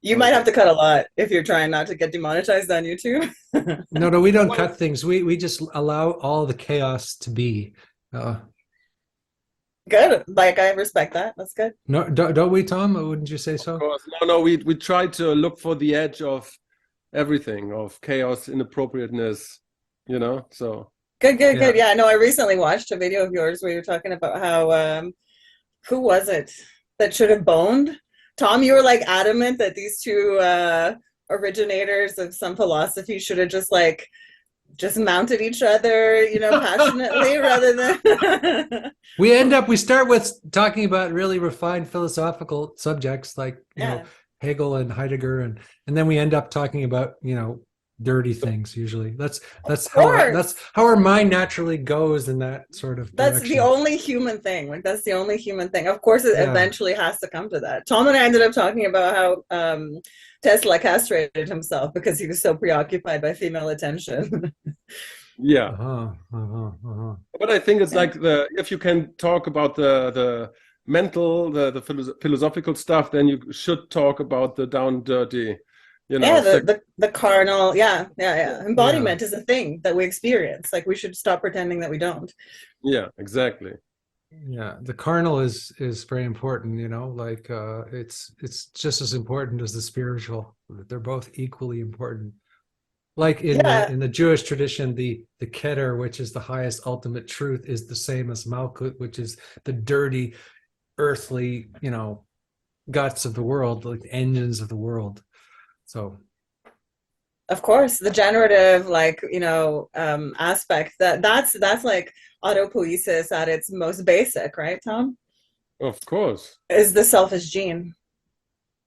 You might have to cut a lot if you're trying not to get demonetized on YouTube. No, we don't cut things. We just allow all the chaos to be. Good. Like, I respect that. That's good. No, don't we, Tom? Wouldn't you say so? Of course. No, we try to look for the edge of everything, of chaos, inappropriateness, so. Good. Yeah, no, I recently watched a video of yours where you're talking about how, who was it that should have boned? Tom, you were like adamant that these two originators of some philosophy should have just mounted each other, passionately rather than. We start with talking about really refined philosophical subjects like you know Hegel and Heidegger, and then we end up talking about dirty things. Usually, that's how our mind naturally goes in that sort of direction. That's the only human thing. That's the only human thing. Of course, it eventually has to come to that. Tom and I ended up talking about how Tesla castrated himself because he was so preoccupied by female attention. Yeah. But I think it's like if you can talk about the mental, the philosophical stuff, then you should talk about the down dirty. The carnal, embodiment is a thing that we experience. Like, we should stop pretending that we don't. Yeah, exactly. Yeah, the carnal is very important. It's just as important as the spiritual. They're both equally important. Like in the Jewish tradition, the Keter, which is the highest ultimate truth, is the same as Malkut, which is the dirty, earthly, guts of the world, like engines of the world. So, of course, the generative, aspect that's like autopoiesis at its most basic, right, Tom? Of course, is the selfish gene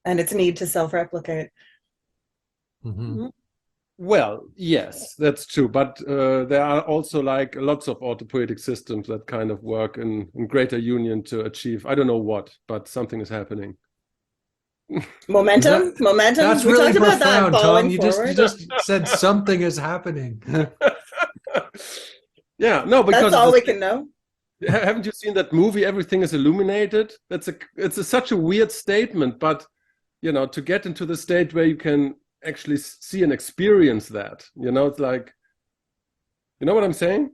and its need to self-replicate. Mm-hmm. Well, yes, that's true. But there are also lots of autopoietic systems that kind of work in greater union to achieve, I don't know what, but something is happening. Momentum. That's we really talked about profound, that Tom. You forward. just said something is happening. Yeah, no, because that's all we can know. Haven't you seen that movie, Everything is Illuminated? It's such a weird statement, but to get into the state where you can actually see and experience that, it's like, you know what I'm saying?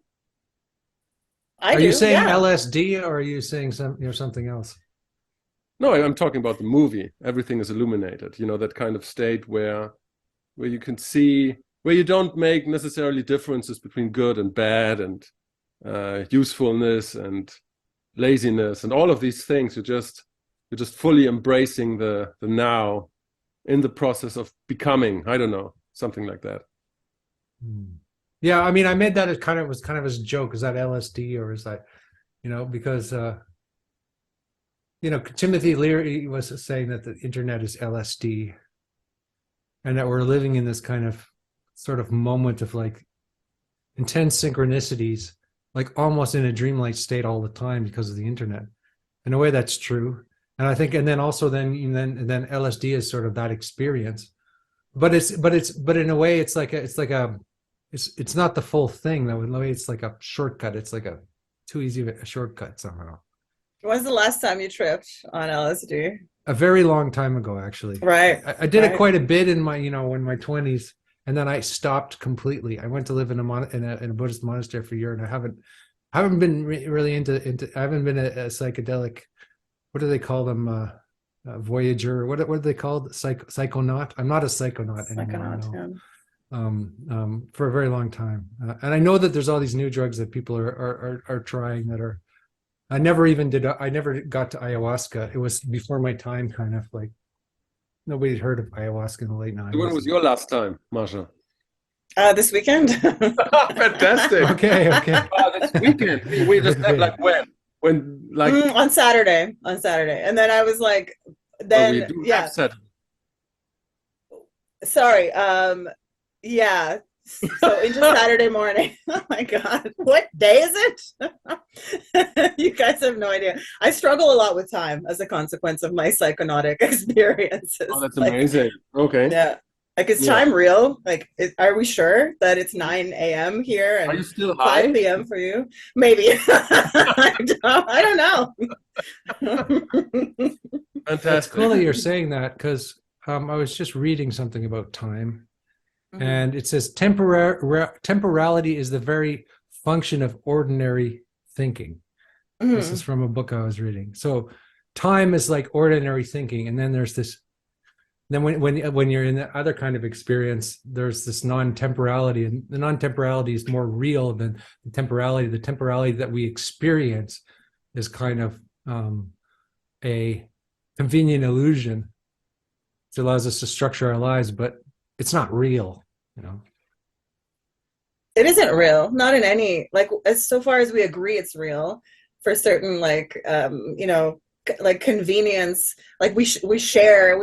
Are you saying LSD, or are you saying something else? No, I'm talking about the movie, Everything is Illuminated, that kind of state where you can see, where you don't make necessarily differences between good and bad and usefulness and laziness and all of these things. You're just fully embracing the now in the process of becoming, I don't know, something like that. Yeah, I mean, I made that was kind of as a joke. Is that LSD, or is that, because Timothy Leary was saying that the internet is LSD, and that we're living in this kind of sort of moment of like intense synchronicities, like almost in a dreamlike state all the time because of the internet. In a way, that's true. And I think, and then also then LSD is sort of that experience, but in a way it's not the full thing though. In a way, it's like a shortcut. It's like a too easy of a shortcut somehow. When's the last time you tripped on LSD? A very long time ago, actually. Right. I did it quite a bit in my, in my 20s, and then I stopped completely. I went to live in a Buddhist monastery for a year, and I haven't been really into. I haven't been a psychedelic. What do they call them? Voyager. What are they called? Psychonaut. I'm not a psychonaut anymore. No. For a very long time, and I know that there's all these new drugs that people are trying that are. I never got to ayahuasca. It was before my time, kind of like nobody had heard of ayahuasca in the late 90s. When was your last time, Masha? This weekend. Fantastic. Okay. This weekend. We just had when on Saturday, and then I was like, then Saturday. Sorry. Yeah. So into Saturday morning. Oh my God, what day is it? You guys have no idea. I struggle a lot with time as a consequence of my psychonautic experiences. Oh, that's amazing. Okay. Yeah. Like, is time real? Like, are we sure that it's 9 a.m. here and are you still high? 5 p.m. for you? Maybe. I don't know. Fantastic. It's cool that you're saying that, because I was just reading something about time, Mhm. and it says temporality is the very function of ordinary thinking. This is Mhm. from a book I was reading. So time is like ordinary thinking, and then there's this. Then when you're in the other kind of experience, there's this non-temporality, and the non-temporality is more real than the temporality. The temporality that we experience is kind of a convenient illusion. It allows us to structure our lives, but it's not real, you know. It isn't real, not in any, like, as so far as we agree it's real for certain, like, like convenience, like we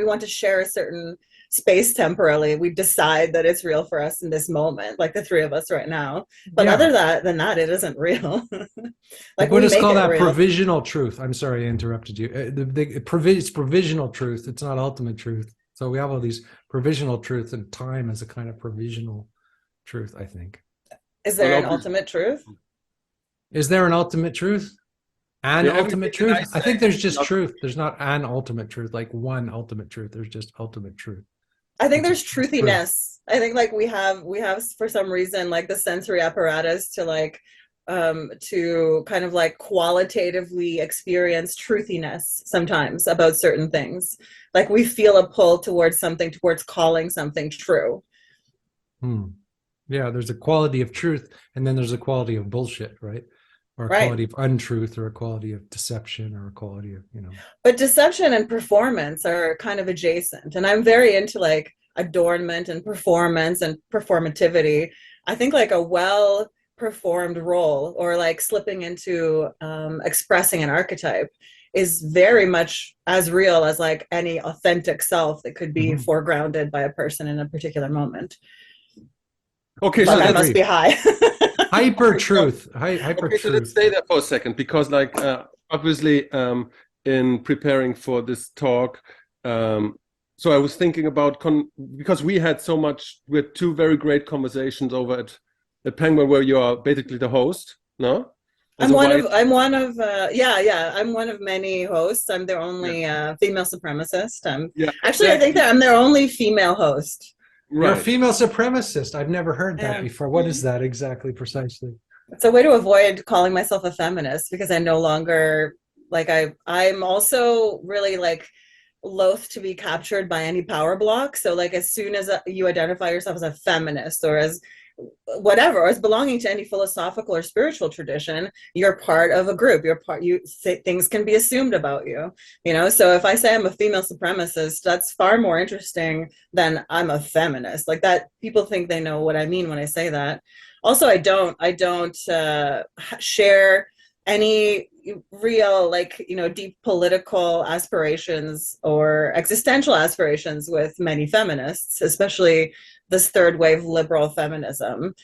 want to share a certain space temporally. We decide that it's real for us in this moment, like the three of us right now. But Yeah. other than that, it isn't real. The Like we Buddhists make call it that real. provisional truth. I'm sorry, I interrupted you. It's provisional truth. It's not ultimate truth. So we have all these provisional truths, and time is a kind of provisional truth, I think. Is there Well, an ultimate truth? Is there an ultimate truth? An Yeah, ultimate everything that truth? I I think say there's is just not- truth. There's not an ultimate truth, like one ultimate truth. There's just ultimate truth. I think It's there's truth. truthiness. I think like we have for some reason like the sensory apparatus to kind of like qualitatively experience truthiness sometimes about certain things. Like we feel a pull towards something, towards calling something true. Yeah, there's a quality of truth, and then there's a quality of bullshit, right? Or a Right. quality of untruth, or a quality of deception, or a quality of, you know. But deception and performance are kind of adjacent. And I'm very into like adornment and performance and performativity. I think like a well performed role or like slipping into expressing an archetype is very much as real as like any authentic self that could be foregrounded by a person in a particular moment. Okay, Like so I must be high. Hyper truth. Hyper okay, so let's truth. stay there for a second, because like obviously in preparing for this talk, so I was thinking about because we had two very great conversations over at Pangburn, where you are basically the host, no? I'm one of many hosts. I'm their only female supremacist. I think that I'm their only female host. Right. You're a female supremacist. I've never heard that before. What is that exactly, precisely? It's a way to avoid calling myself a feminist, because I no longer like I'm also really like loath to be captured by any power block. So like as soon as you identify yourself as a feminist or as whatever, or as belonging to any philosophical or spiritual tradition, you're part of a group. Things can be assumed about you, you know. So if I say I'm a female supremacist, that's far more interesting than I'm a feminist. Like that, people think they know what I mean when I say that. Also, I don't share any real, like, you know, deep political aspirations or existential aspirations with many feminists, especially this third wave liberal feminism,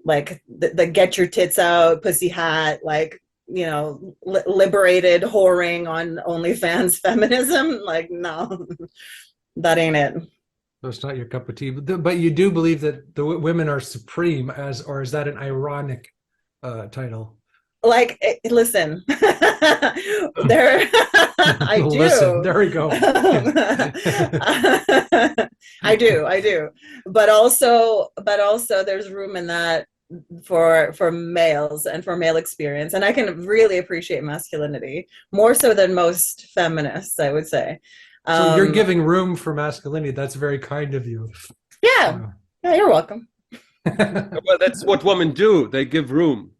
like the get your tits out, pussy hat, like, you know, liberated whoring on OnlyFans feminism. Like, no, that ain't it. So it's not your cup of tea, but you do believe that the women are supreme, or is that an ironic title? Like, listen, there, I do. Listen, there we go. I do. But also there's room in that for males and for male experience. And I can really appreciate masculinity more so than most feminists, I would say. So you're giving room for masculinity. That's very kind of you. Yeah, you're welcome. Well, that's what women do. They give room.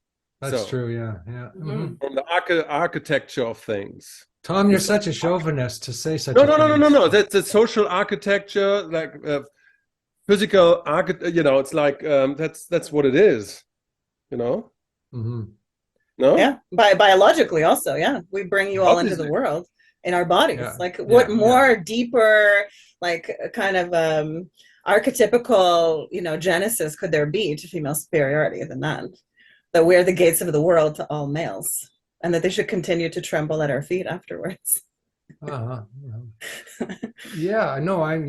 That's true, yeah. From the architecture of things. Tom, you're such a chauvinist to say such no, a no, thing. no, no, no, no. That's a social architecture, like physical architecture. You know, it's like that's what it is. You know. No. Yeah, biologically also. Yeah, we bring you all into the world in our bodies. Yeah. Like, what more deeper, like, kind of archetypical, you know, genesis could there be to female superiority than that? That we're the gates of the world to all males, and that they should continue to tremble at our feet afterwards. Yeah, no, I'm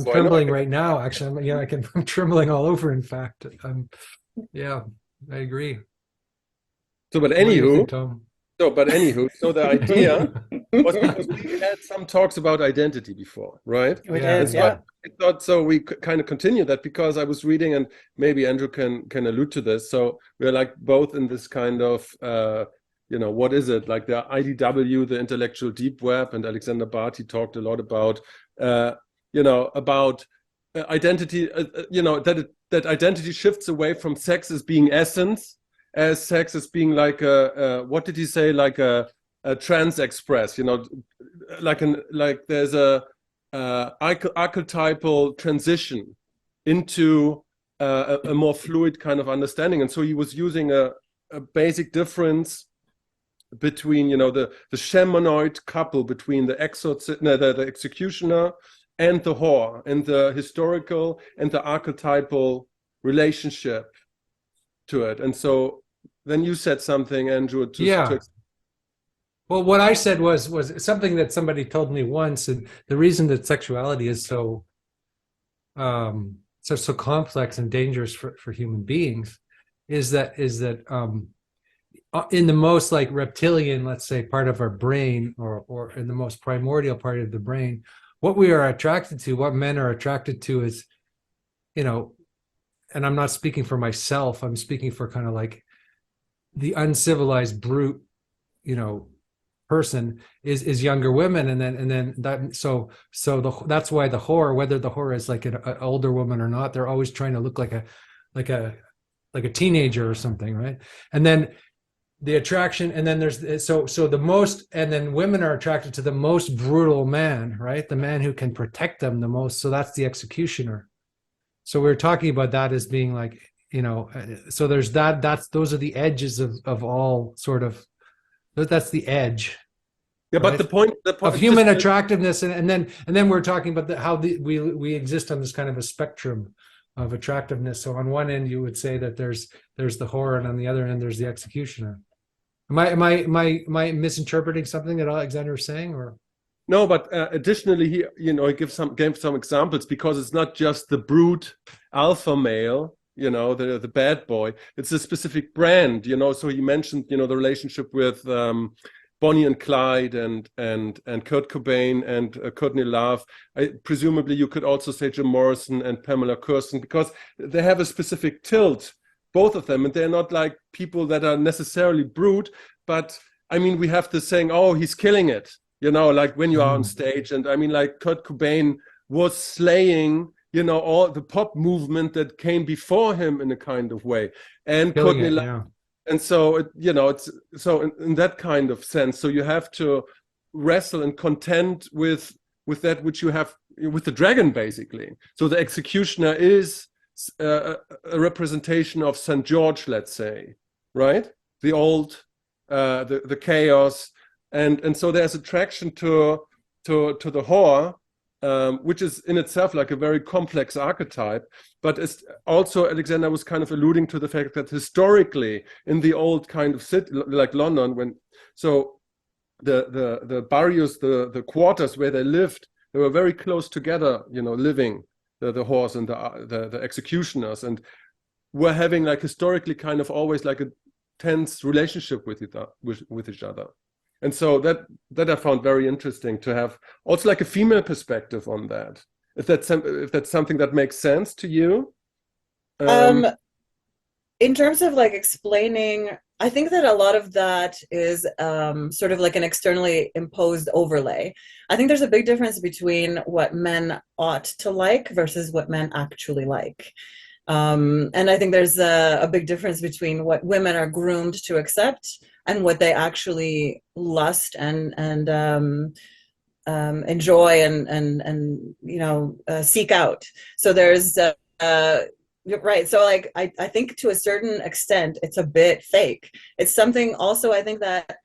trembling right now. Actually, I'm trembling all over. In fact, I agree. So, but anywho, so the idea was because we had some talks about identity before, right? We Yeah. did, So yeah. I thought so we could kind of continue that because I was reading, and maybe Andrew can allude to this. So we're like both in this kind of what is it, like the IDW, the intellectual deep web, and Alexander Barty talked a lot about about identity, that identity shifts away from sex as being essence, as sex as being like what did he say, like a trans express, like there's a archetypal transition into a more fluid kind of understanding. And so he was using a basic difference between the shamanoid couple between the executioner and the whore, and the historical and the archetypal relationship to it. And so then you said something, Andrew, Well, what I said was something that somebody told me once, and the reason that sexuality is so complex and dangerous for human beings is that in the most like reptilian, let's say, part of our brain, or in the most primordial part of the brain, what we are attracted to, what men are attracted to is, and I'm not speaking for myself, I'm speaking for kind of like the uncivilized brute, person is younger women, and then that that's why the whore, whether the whore is like an older woman or not, they're always trying to look like a teenager or something, right? And then the attraction, and then there's and then women are attracted to the most brutal man, right? The man who can protect them the most. So that's the executioner. So we're talking about that as being like, so there's those are the edges of all sort of, that's the edge. Yeah, right? But the point of human attractiveness, and then we're talking about how we exist on this kind of a spectrum of attractiveness. So on one end you would say that there's the whore, and on the other end there's the executioner. Am I misinterpreting something that Alexander was saying, or? No, but additionally, he gave some examples, because it's not just the brute alpha male, the bad boy. It's a specific brand, So he mentioned, the relationship with Bonnie and Clyde and Kurt Cobain and Courtney Love. Presumably, you could also say Jim Morrison and Pamela Curson, because they have a specific tilt, both of them, and they're not like people that are necessarily brute. But I mean, we have this saying, "Oh, he's killing it," like when you are on stage. And I mean, like Kurt Cobain was slaying, all the pop movement that came before him in a kind of way, and Courtney Love. Yeah. And so, it's so in that kind of sense. So you have to wrestle and contend with that which you have, with the dragon, basically. So the executioner is a representation of St. George, let's say, right? The old, the chaos, and so there's attraction to the whore, which is in itself like a very complex archetype. But it's also, Alexander was kind of alluding to the fact that historically, in the old kind of city like London, the barrios, the quarters where they lived, they were very close together, living, the whores and the executioners, and were having like historically kind of always like a tense relationship with each other. And so that I found very interesting to have also like a female perspective on that. If that's something that makes sense to you. In terms of like explaining, I think that a lot of that is sort of like an externally imposed overlay. I think there's a big difference between what men ought to like versus what men actually like. And I think there's a big difference between what women are groomed to accept and what they actually lust and enjoy and seek out. So there's right. So like I think to a certain extent it's a bit fake. It's something also I think that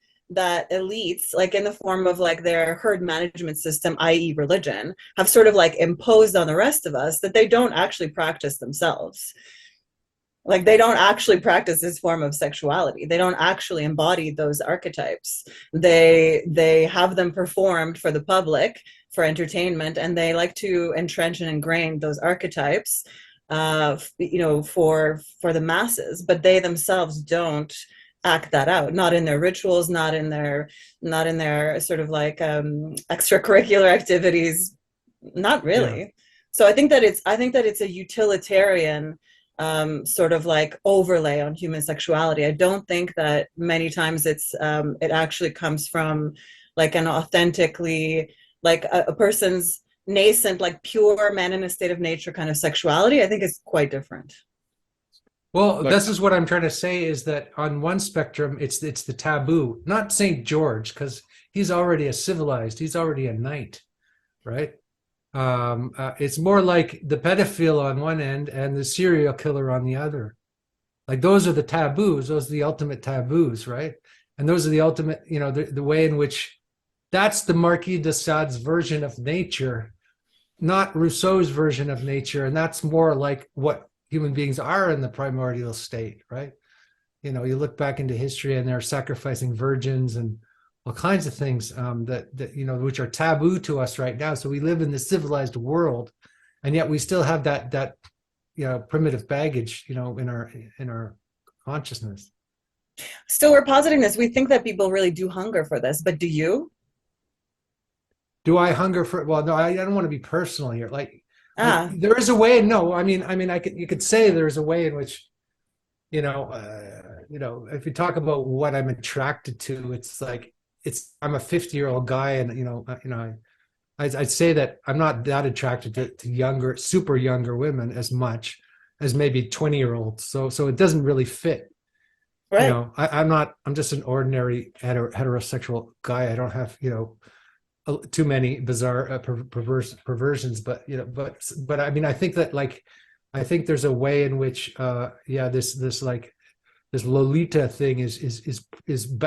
elites, like in the form of like their herd management system, i.e. religion, have sort of like imposed on the rest of us that they don't actually practice themselves. Like they don't actually practice this form of sexuality. They don't actually embody those archetypes. They have them performed for the public, for entertainment, and they like to entrench and ingrain those archetypes, for the masses. But they themselves don't act that out, not in their rituals, not in their sort of like extracurricular activities, not really. Yeah. So I think that it's a utilitarian sort of like overlay on human sexuality. I don't think that many times it actually comes from like an authentically like a person's nascent, like pure man in a state of nature kind of sexuality. I think it's quite different. Well, Like, this is what I'm trying to say is that on one spectrum, it's the taboo, not St. George, because he's already a civilized, he's already a knight, right? It's more like the pedophile on one end and the serial killer on the other. Like those are the taboos, those are the ultimate taboos, right? And those are the ultimate, the way in which that's the Marquis de Sade's version of nature, not Rousseau's version of nature. And that's more like what human beings are in the primordial state, right? You look back into history and they're sacrificing virgins and all kinds of things that which are taboo to us right now. So we live in the civilized world, and yet we still have that primitive baggage, in our consciousness. Still, we're positing this. We think that people really do hunger for this, but do you? Do I hunger for? Well, no, I don't want to be personal here. Like Ah, there is a way. No, you could say there's a way in which, if you talk about what I'm attracted to, it's like I'm a 50-year-old guy, and I'd say that I'm not that attracted to younger, super younger women as much as maybe 20-year-olds. So it doesn't really fit. right. I'm just an ordinary heterosexual guy. I don't have too many bizarre perversions, but I think that I think there's a way in which this Lolita thing is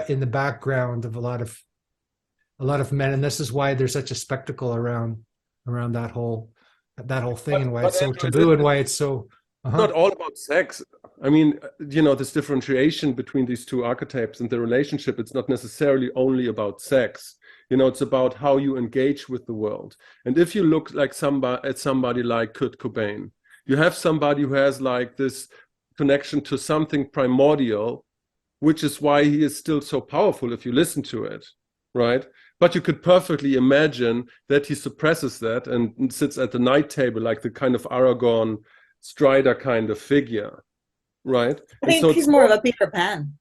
in the background of a lot of men, and this is why there's such a spectacle around that whole thing, and why it's so taboo, and why it's so not all about sex. I mean, this differentiation between these two archetypes and the relationship, it's not necessarily only about sex. It's about how you engage with the world. And if you look like somebody like Kurt Cobain, you have somebody who has like this connection to something primordial, which is why he is still so powerful if you listen to it, right? But you could perfectly imagine that he suppresses that and sits at the night table like the kind of Aragorn Strider kind of figure, right? I think he's more of a Peter Pan.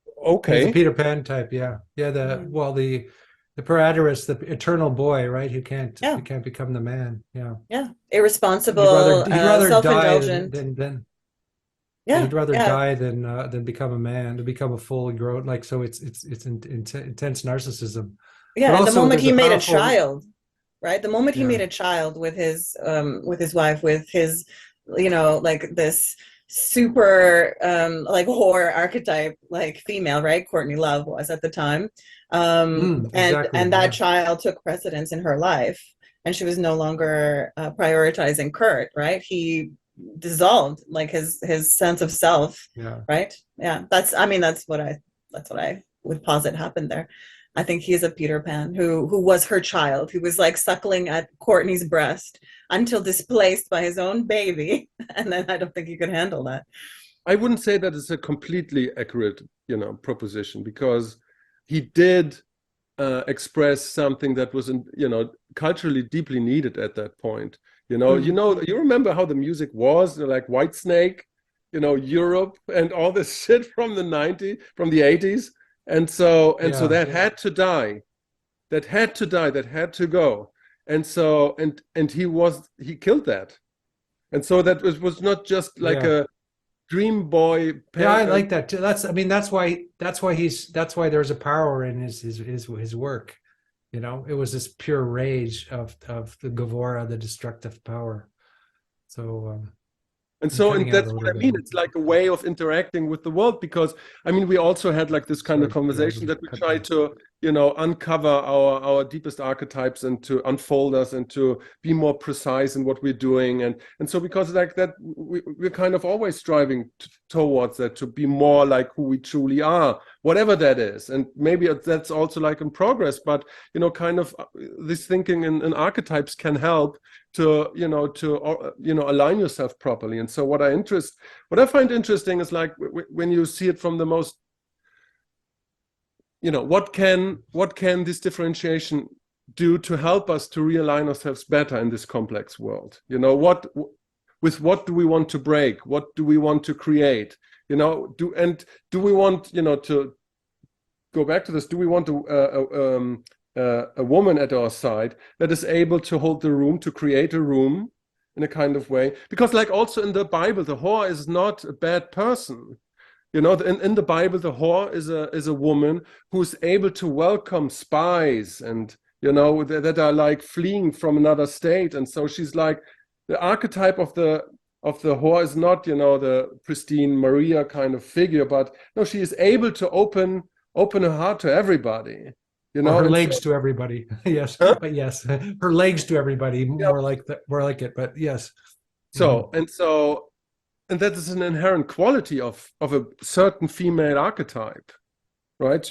He's a Okay. Peter Pan type, yeah. The Parallax, the eternal boy, right? Who can't become the man. Yeah. Yeah. Irresponsible, He'd rather die self-indulgent. than Yeah. he'd rather Yeah. die than become a man, to become a full grown, like, so it's intense narcissism. Yeah. But And the also moment there's he made a powerful- child, right? The moment he Yeah. made a child with his wife, with his, like this super like horror archetype, like female, right? Courtney Love was at the time. exactly, And that yeah. child took precedence in her life, and she was no longer prioritizing Kurt, right? He dissolved like his sense of self, Yeah. right? Yeah, that's what I would posit happened there. I think he's a Peter Pan who was her child, who was like suckling at Courtney's breast until displaced by his own baby, and then I don't think he could handle that. I wouldn't say that it's a completely accurate, proposition, because he did express something that was, culturally deeply needed at that point. You remember how the music was, like Whitesnake, Europe and all this shit from the 80s. And so that had to die. That had to go. And so, and he killed that. And so that was not just like a dream boy. Yeah, I like that too. That's why there's a power in his work. It was this pure rage of the Gavora, the destructive power. So and that's what I mean. It's like a way of interacting with the world, because we also had like this kind of conversation that we try to uncover our deepest archetypes and to unfold us and to be more precise in what we're doing. And so because like that, we're kind of always striving towards that, to be more like who we truly are, whatever that is. And maybe that's also like in progress, but, kind of this thinking in archetypes can help to align yourself properly. And so what I find interesting is like when you see it from the most, what can this differentiation do to help us to realign ourselves better in this complex world? With what do we want to break? What do we want to create? Do we want, to go back to this? Do we want a woman at our side that is able to hold the room, to create a room in a kind of way? Because like also in the Bible, the whore is not a bad person. In the Bible, the whore is a woman who's able to welcome spies and, that are like fleeing from another state. And so she's like, the archetype of the whore is not, the pristine Maria kind of figure, but no, she is able to open her heart to everybody. Or her legs to everybody. Yes, huh? But yes, her legs to everybody. More like it. But yes. So and that is an inherent quality of a certain female archetype, right?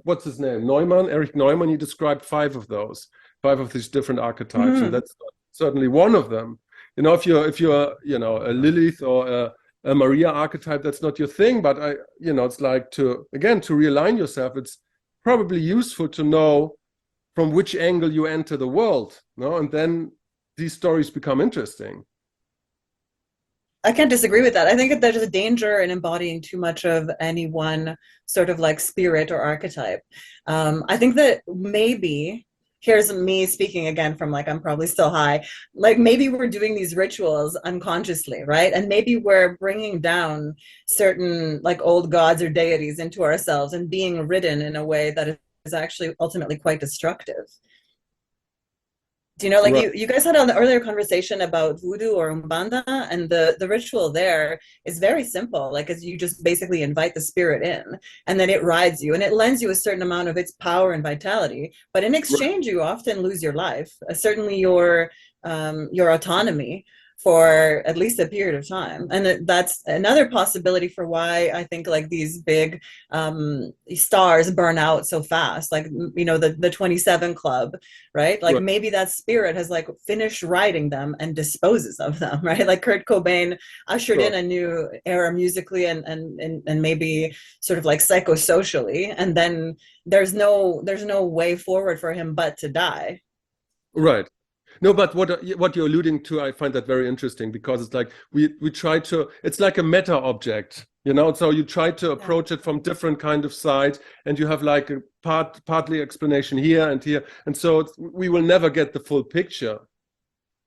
What's his name? Erich Neumann. He described 5 of these different archetypes, and that's certainly one of them. If you're a Lilith or a Maria archetype, that's not your thing. But it's like to realign yourself. It's probably useful to know from which angle you enter the world, and then these stories become interesting. I can't disagree with that. I think that there's a danger in embodying too much of any one sort of like spirit or archetype. I think that maybe, here's me speaking again from like, I'm probably still high, like maybe we're doing these rituals unconsciously, right? And maybe we're bringing down certain like old gods or deities into ourselves and being ridden in a way that is actually ultimately quite destructive. Do you know, like right. you guys had an earlier conversation about voodoo or umbanda, and the ritual there is very simple. Like, as you just basically invite the spirit in, and then it rides you, and it lends you a certain amount of its power and vitality. But in exchange, you often lose your life, certainly your autonomy, for at least a period of time. And that's another possibility for why I think like these big stars burn out so fast, like, the 27 Club, right? Like maybe that spirit has like finished riding them and disposes of them, right? Like Kurt Cobain ushered in a new era musically and maybe sort of like psychosocially, and then there's no way forward for him but to die. Right. No, but what you're alluding to, I find that very interesting, because it's like we try to, it's like a meta object, so you try to approach it from different kind of sides, and you have like a partly explanation here and here, and so we will never get the full picture,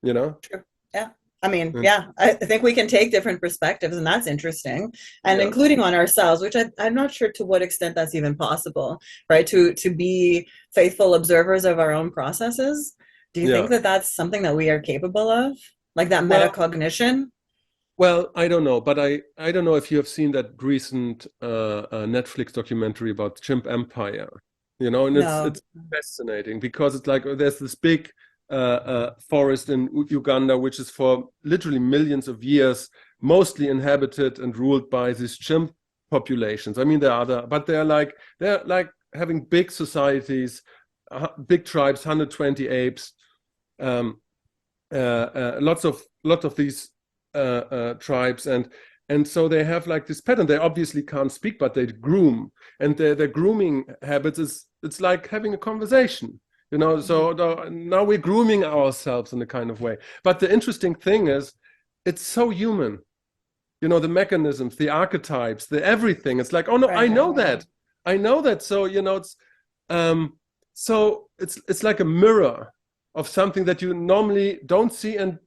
True. Yeah. I mean, I think we can take different perspectives, and that's interesting, and including on ourselves, which I'm not sure to what extent that's even possible, right? To be faithful observers of our own processes. Do you think that that's something that we are capable of? Like that metacognition? Well, I don't know, but I don't know if you have seen that recent Netflix documentary about chimp empire, and it's fascinating, because it's like there's this big forest in Uganda, which is for literally millions of years mostly inhabited and ruled by these chimp populations. I mean, there are other, but they're like having big societies, big tribes, 120 apes. Lots of these tribes, and so they have like this pattern. They obviously can't speak, but they groom, and their grooming habits it's like having a conversation, so now we're grooming ourselves in a kind of way. But the interesting thing is, it's so human, the mechanisms, the archetypes, the everything. It's like, oh no, I know that. So it's so it's like a mirror of something that you normally don't see and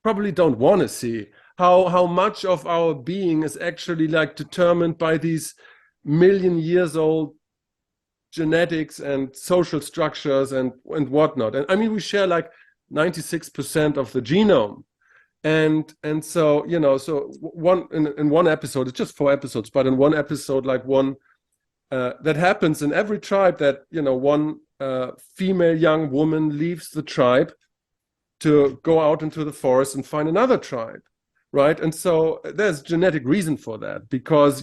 probably don't want to see. How much of our being is actually like determined by these million years old genetics and social structures and whatnot. And I mean, we share like 96% of the genome. And so, so in one episode, it's just 4 episodes, but in one episode, like one that happens in every tribe, that one female young woman leaves the tribe to go out into the forest and find another tribe, right? And so there's genetic reason for that, because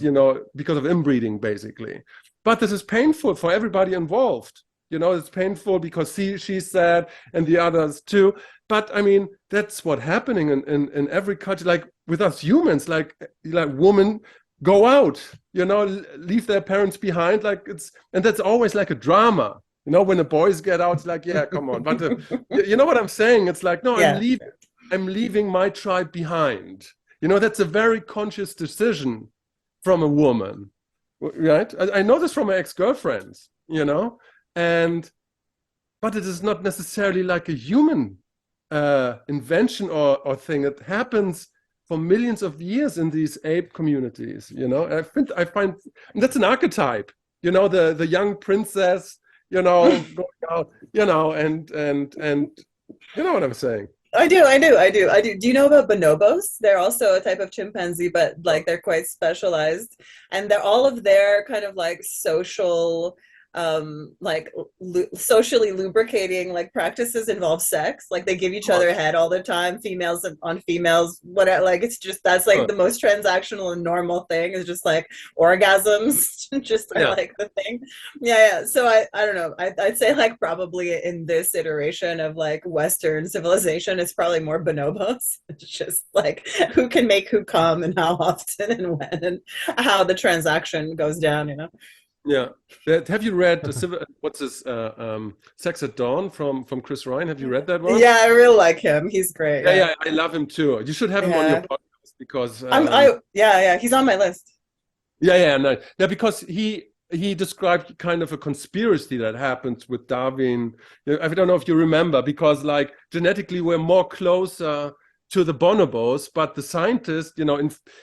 because of inbreeding, basically. But this is painful for everybody involved. It's painful because she's sad, and the others too. But I mean, that's what's happening in every culture. Like with us humans, like women go out, leave their parents behind, and that's always like a drama. When the boys get out, it's like, yeah, come on. But you know what I'm saying? It's like, no, Yeah. I'm leaving my tribe behind. That's a very conscious decision from a woman, right? I know this from my ex-girlfriends, but it is not necessarily like a human invention or thing. It happens for millions of years in these ape communities. I find that's an archetype. The young princess, going out, and you know what I'm saying. I do. Do you know about bonobos? They're also a type of chimpanzee, but like they're quite specialized, and they're all of their kind of like social, socially lubricating like practices involve sex. Like they give each other a head all the time, females on females, whatever. Like it's just, that's like the most transactional and normal thing, is just like orgasms just are like the thing. Yeah. So I don't know. I'd say like probably in this iteration of like Western civilization, it's probably more bonobos. It's just like who can make who come and how often and when and how the transaction goes down, Yeah. Have you read what's this Sex at Dawn from Chris Ryan? Have you read that one? Yeah, I really like him. He's great. Yeah, I love him too. You should have him on your podcast, because he's on my list. No. Yeah, because he described kind of a conspiracy that happens with Darwin. I don't know if you remember, because like genetically we're more closer to the bonobos, but the scientists,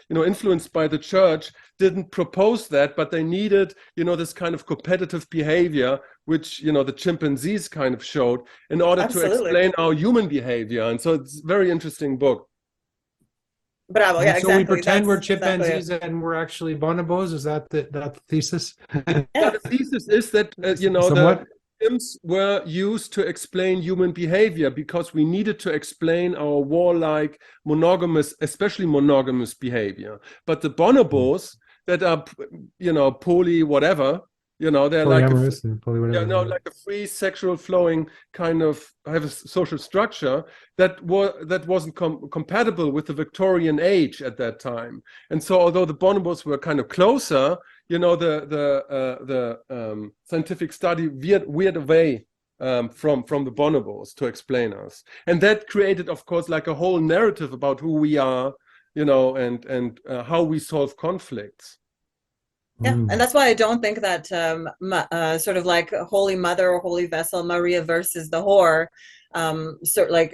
influenced by the church, didn't propose that, but they needed, this kind of competitive behavior, which, the chimpanzees kind of showed, in order to explain our human behavior. And so it's a very interesting book. Bravo, yeah, so we pretend we're chimpanzees and we're actually bonobos. Is that the thesis? Yeah, the thesis is that, the chimps were used to explain human behavior, because we needed to explain our warlike, especially monogamous behavior. But the bonobos that are, poly whatever, they're like like a free sexual flowing kind of have a social structure that wasn't compatible with the Victorian age at that time. And so although the bonobos were kind of closer, the scientific study veered away from the bonobos to explain us. And that created, of course, like a whole narrative about who we are, and how we solve conflicts. Yeah, and that's why I don't think that sort of like Holy Mother or Holy Vessel, Maria versus the whore, sort of like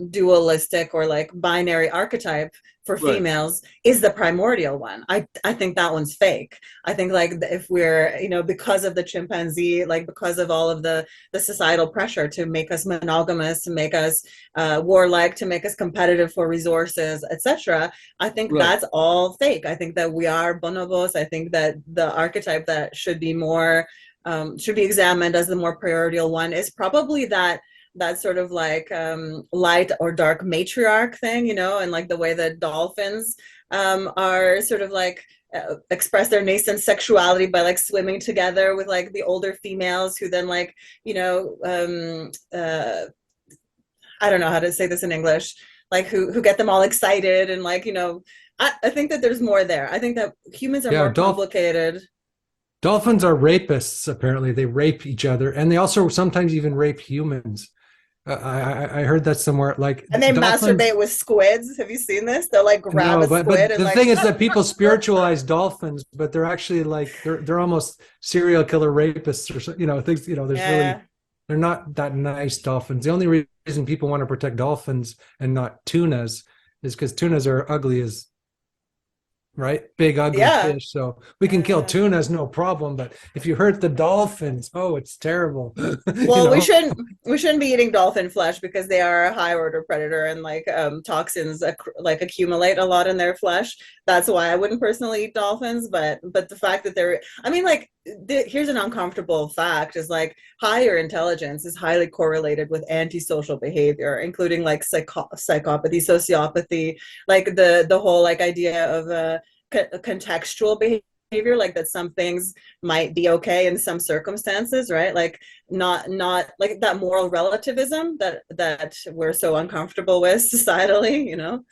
dualistic or like binary archetype for females is the primordial one. I think that one's fake. I think like if we're, because of the chimpanzee, like because of all of the societal pressure to make us monogamous, to make us warlike, to make us competitive for resources, etc. I think that's all fake. I think that we are bonobos. I think that the archetype that should be more, should be examined as the more primordial one is probably that sort of like light or dark matriarch thing, and like the way that dolphins are sort of like express their nascent sexuality by like swimming together with like the older females who then like, I don't know how to say this in English, like who get them all excited and like, I think that there's more there. I think that humans are more complicated. Dolphins are rapists, apparently. They rape each other, and they also sometimes even rape humans. I heard that somewhere. Like, and they masturbate with squids. Have you seen this? They'll like grab a squid. But the thing is that people spiritualize dolphins, but they're actually like they're almost serial killer rapists or things. There's really, they're not that nice dolphins. The only reason people want to protect dolphins and not tunas is because tunas are ugly as right? Big ugly Yeah. fish. So we can kill tunas, no problem. But if you hurt the dolphins, oh, it's terrible. Well, we shouldn't be eating dolphin flesh because they are a high order predator, and like toxins like accumulate a lot in their flesh. That's why I wouldn't personally eat dolphins. But the fact that they're, I mean, like here's an uncomfortable fact: is like higher intelligence is highly correlated with antisocial behavior, including like psychopathy, sociopathy, like the whole like idea of contextual behavior, like that some things might be okay in some circumstances, right? Like not like that moral relativism that we're so uncomfortable with societally, you know.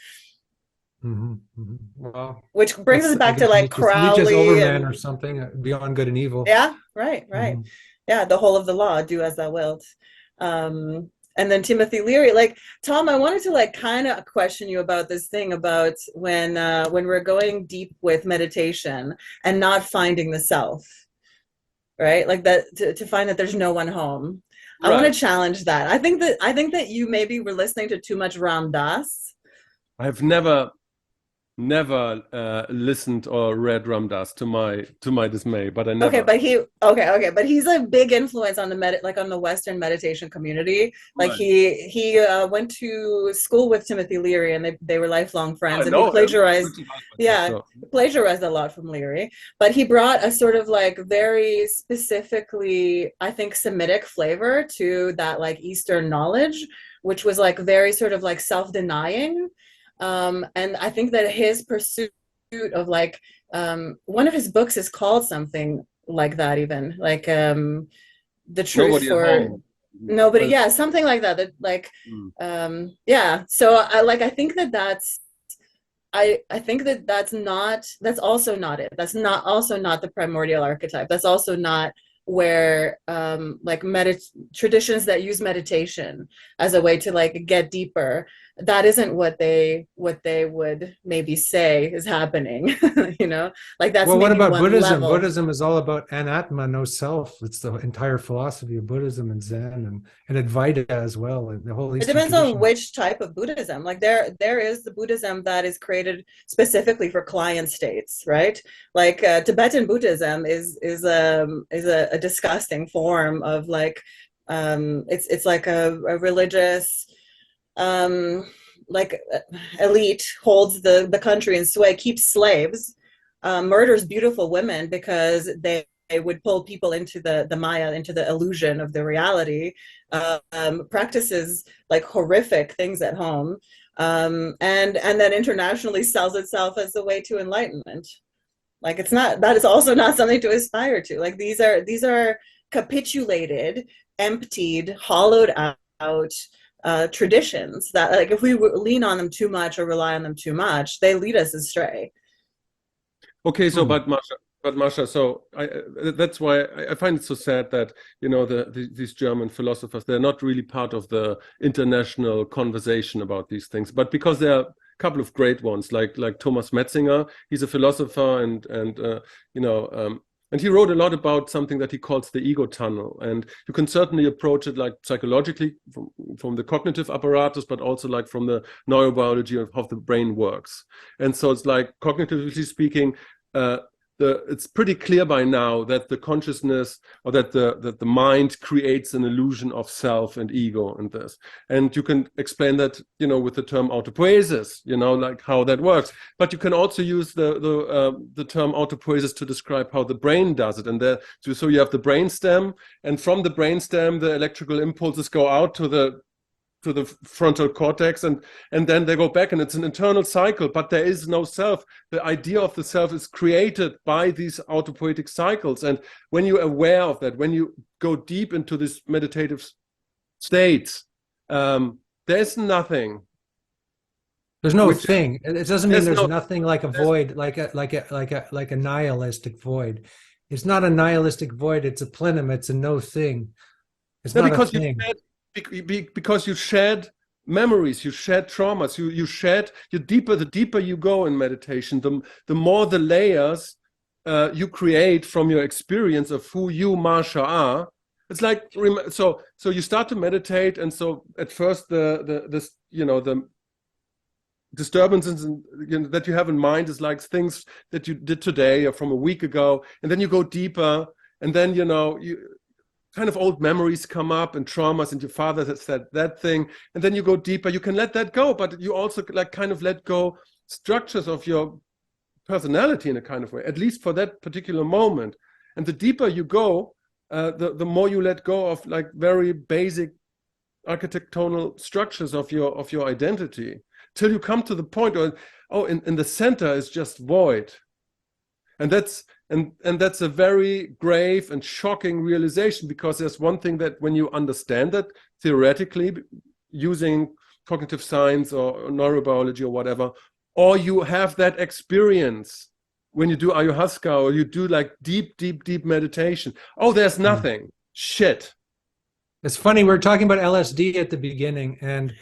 Mm-hmm, mm-hmm. Well, Which brings us back to like Nietzsche's Crowley Overman and or something, beyond good and evil. yeah, right. Mm-hmm. Yeah, the whole of the law, do as thou wilt. And then Timothy Leary, like Tom, I wanted to like kind of question you about this thing about when we're going deep with meditation and not finding the self, right? Like that to find that there's no one home. Right. I want to challenge that. I think that you maybe were listening to too much Ram Dass. I've never listened or read Ram Dass, to my dismay, but I never. But he's a big influence on on the Western meditation community. Like right. he went to school with Timothy Leary, and they were lifelong friends. And he plagiarized, plagiarized a lot from Leary. But he brought a sort of like very specifically, I think, Semitic flavor to that like Eastern knowledge, which was like very sort of like self-denying. And I think that his pursuit of like one of his books is called something like that, even like the truth for nobody, yeah, something like that. That like yeah. So I think that's I think that's also not it. That's not also not the primordial archetype. That's also not where like traditions that use meditation as a way to like get deeper, that isn't what they would maybe say is happening. You know, like that's, well, what about Buddhism? Level. Buddhism is all about anatma, no self. It's the entire philosophy of Buddhism and Zen and Advaita as well, and the whole Eastern it depends tradition. On which type of Buddhism. Like there is the Buddhism that is created specifically for client states, right? Like Tibetan Buddhism is a disgusting form of like it's like a religious like elite holds the country in sway, keeps slaves, murders beautiful women because they would pull people into the Maya, into the illusion of the reality, practices like horrific things at home, and then internationally sells itself as the way to enlightenment. Like it's not, that is also not something to aspire to. Like these are capitulated, emptied, hollowed out traditions that, like, if we lean on them too much or rely on them too much, they lead us astray. Okay, so but Masha, so that's why I find it so sad that, you know, these German philosophers, they're not really part of the international conversation about these things, but because there are a couple of great ones, like Thomas Metzinger. He's a philosopher and you know, and he wrote a lot about something that he calls the ego tunnel. And you can certainly approach it like psychologically from the cognitive apparatus, but also like from the neurobiology of how the brain works. And so it's like, cognitively speaking, it's pretty clear by now that the consciousness, or that the mind creates an illusion of self and ego and this. And you can explain that, you know, with the term autopoiesis, you know, like how that works. But you can also use the term autopoiesis to describe how the brain does it. And so you have the brainstem, and from the brainstem, the electrical impulses go out to the frontal cortex, and then they go back, and it's an internal cycle, but there is no self. The idea of the self is created by these autopoietic cycles. And when you're aware of that, when you go deep into this meditative states, there's nothing. There's no thing. It doesn't mean there's nothing, like a void, like a nihilistic void. It's not a nihilistic void. It's a plenum. It's a no thing. It's not a thing. Because you shed memories, you shed traumas, you shed, the deeper you go in meditation, the more the layers you create from your experience of who you, Masha, are. It's like, so you start to meditate, and so at first the disturbances that you have in mind is like things that you did today or from a week ago, and then you go deeper, and then you kind of old memories come up and traumas, and your father has said that thing, and then you go deeper. You can let that go, but you also like kind of let go structures of your personality in a kind of way, at least for that particular moment. And the deeper you go, the more you let go of like very basic architectonal structures of your identity, till you come to the point where, in the center is just void. And that's a very grave and shocking realization, because there's one thing that when you understand that theoretically using cognitive science or neurobiology or whatever, or you have that experience when you do ayahuasca or you do like deep meditation, there's nothing. Shit. It's funny, we were talking about LSD at the beginning, and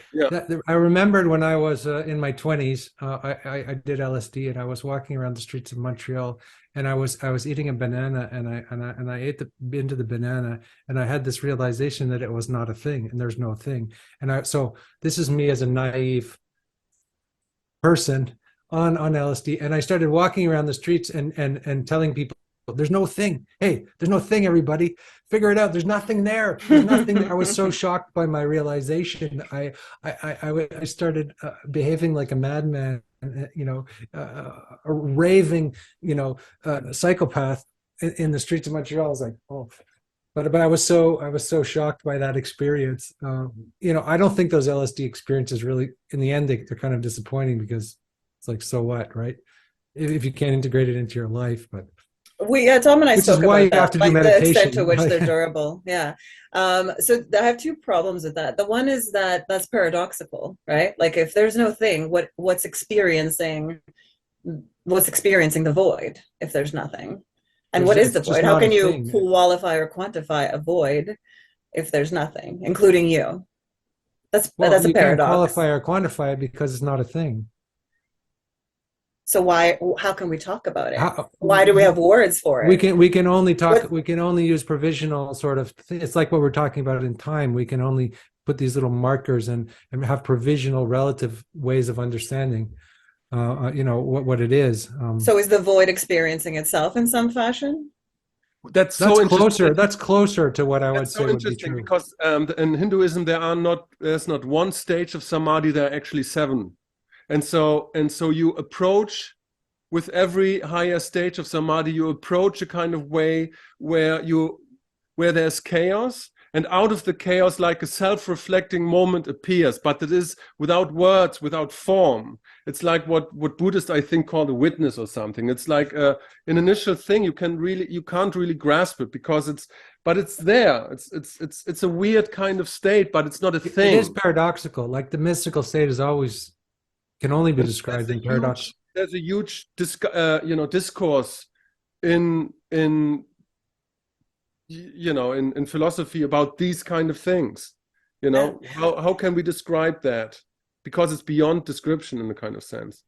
I remembered when I was in my 20s, I did LSD, and I was walking around the streets of Montreal, and I was eating a banana, and I ate into the banana, and I had this realization that it was not a thing, and there's no thing. And so this is me as a naive person on LSD, and I started walking around the streets and telling people, there's no thing. Hey, there's no thing, everybody. Figure it out. There's nothing there. There's nothing there. I was so shocked by my realization. I started behaving like a madman, a raving, psychopath in the streets of Montreal. I was like, but I was so shocked by that experience. I don't think those LSD experiences really, in the end, they're kind of disappointing, because it's like, so what, right? If you can't integrate it into your life, but. Tom and I spoke about that, like the extent to which they're durable. Yeah. So I have two problems with that. The one is that's paradoxical, right? Like if there's no thing, what's experiencing the void if there's nothing? And what is the void? How can you qualify or quantify a void if there's nothing, including you? That's a paradox. You can't qualify or quantify it because it's not a thing. So how can we talk about it? Why do we have words for it? We can only talk. We can only use provisional sort of. It's like what we're talking about in time. We can only put these little markers and have provisional relative ways of understanding. What it is. So is the void experiencing itself in some fashion? That's closer. That's closer to what I would say would be true. Because in Hinduism there's not one stage of samadhi. There are actually 7. And so you approach, with every higher stage of samadhi, you approach a kind of way where there's chaos, and out of the chaos, like a self-reflecting moment appears, but it is without words, without form. It's like what Buddhists, I think, call a witness or something. It's like an initial thing. You can't really grasp it, because it's there. It's a weird kind of state, but it's not a thing. It is paradoxical. Like the mystical state can only be described in paradox. There's a huge discourse in philosophy about these kind of things. How can we describe that? Because it's beyond description in a kind of sense.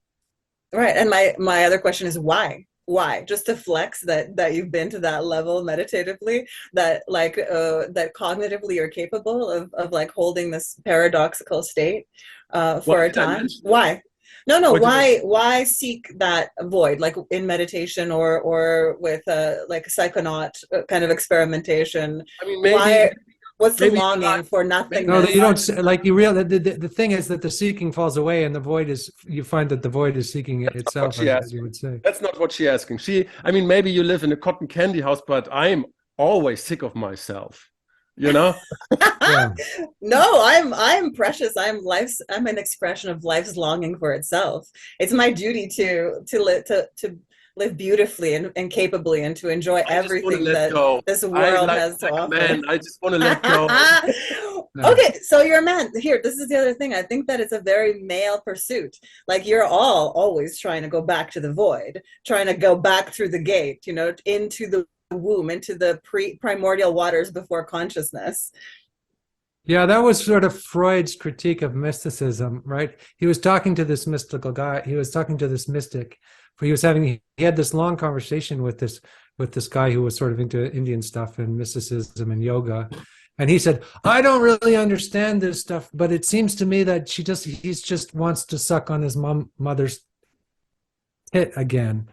Right. And my other question is why? Why? Just to flex that you've been to that level meditatively, that that cognitively you're capable of like holding this paradoxical state for a time. Why? No. Why seek that void, like in meditation or with like a psychonaut kind of experimentation? I mean, maybe. What's the longing for nothing? No, you don't like you real. The thing is that the seeking falls away, and the void is. You find that the void is seeking itself, as you would say. That's not what she's asking. Maybe you live in a cotton candy house, but I'm always sick of myself. Yeah. No, I'm precious. I'm an expression of life's longing for itself. It's my duty to live beautifully and capably, and to enjoy everything that this world has to offer. Man, I just want to let go. Okay, so you're a man. Here, this is the other thing. I think that it's a very male pursuit. Like you're always trying to go back to the void, trying to go back through the gate, into the womb, into the primordial waters before consciousness. Yeah, that was sort of Freud's critique of mysticism, right? He was talking to this mystical guy. He was talking to this mystic. He had this long conversation with this guy who was sort of into Indian stuff and mysticism and yoga. And he said, I don't really understand this stuff, but it seems to me that he just wants to suck on his mother's tit again.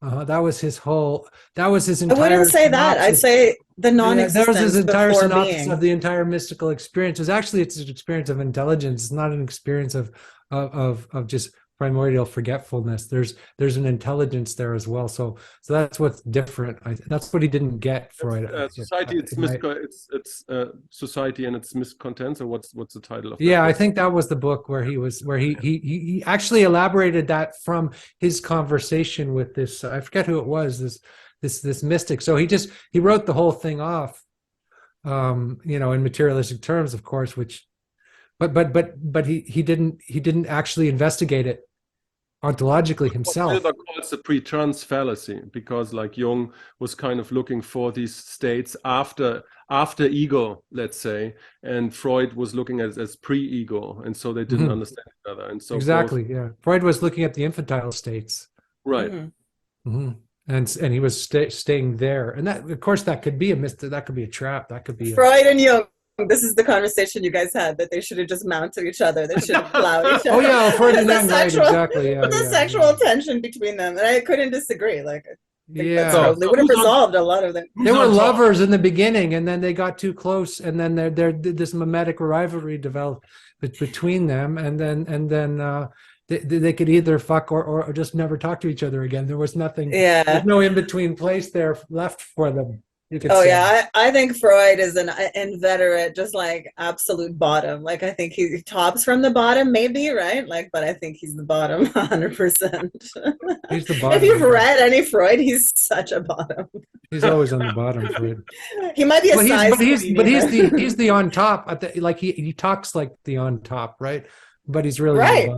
That was his entire. I wouldn't say that. I'd say the non-existence. That was his entire synopsis being. of the entire mystical experience. It's an experience of intelligence. It's not an experience of just primordial forgetfulness. There's an intelligence there as well. So that's what's different. That's what he didn't get, Freud. Society, it's society and its miscontents, or what's the title of that? Yeah, I think that was the book where he actually elaborated that from his conversation with this. I forget who it was. This mystic. So he wrote the whole thing off, in materialistic terms, of course, which. But he didn't actually investigate it ontologically himself. What Hilbert calls the pre-trans fallacy, because like Jung was kind of looking for these states after ego, let's say, and Freud was looking at it as pre-ego, and so they didn't understand each other. And so exactly, yeah. Freud was looking at the infantile states, right? And he was staying there, and that, of course, that could be that could be a trap. That could be Freud and Jung. This is the conversation you guys had, that they should have just mounted each other. They should have allowed each other. Oh yeah, Freud and Jung, right, exactly. Yeah, the sexual tension between them, and I couldn't disagree. Like, I think yeah, they would have resolved a lot of them. They were lovers in the beginning, and then they got too close, and then this mimetic rivalry developed between them, and then they could either fuck or just never talk to each other again. There was nothing. Yeah, there's no in between place there left for them. Yeah, I think Freud is an inveterate, just like absolute bottom. Like, I think he tops from the bottom, maybe, right? Like, but I think he's the bottom 100%. He's the bottom. If you've read any Freud, he's such a bottom. He's always on the bottom, Freud. He might be a size. He's the on top. Like he talks like the on top, right? But he's really right.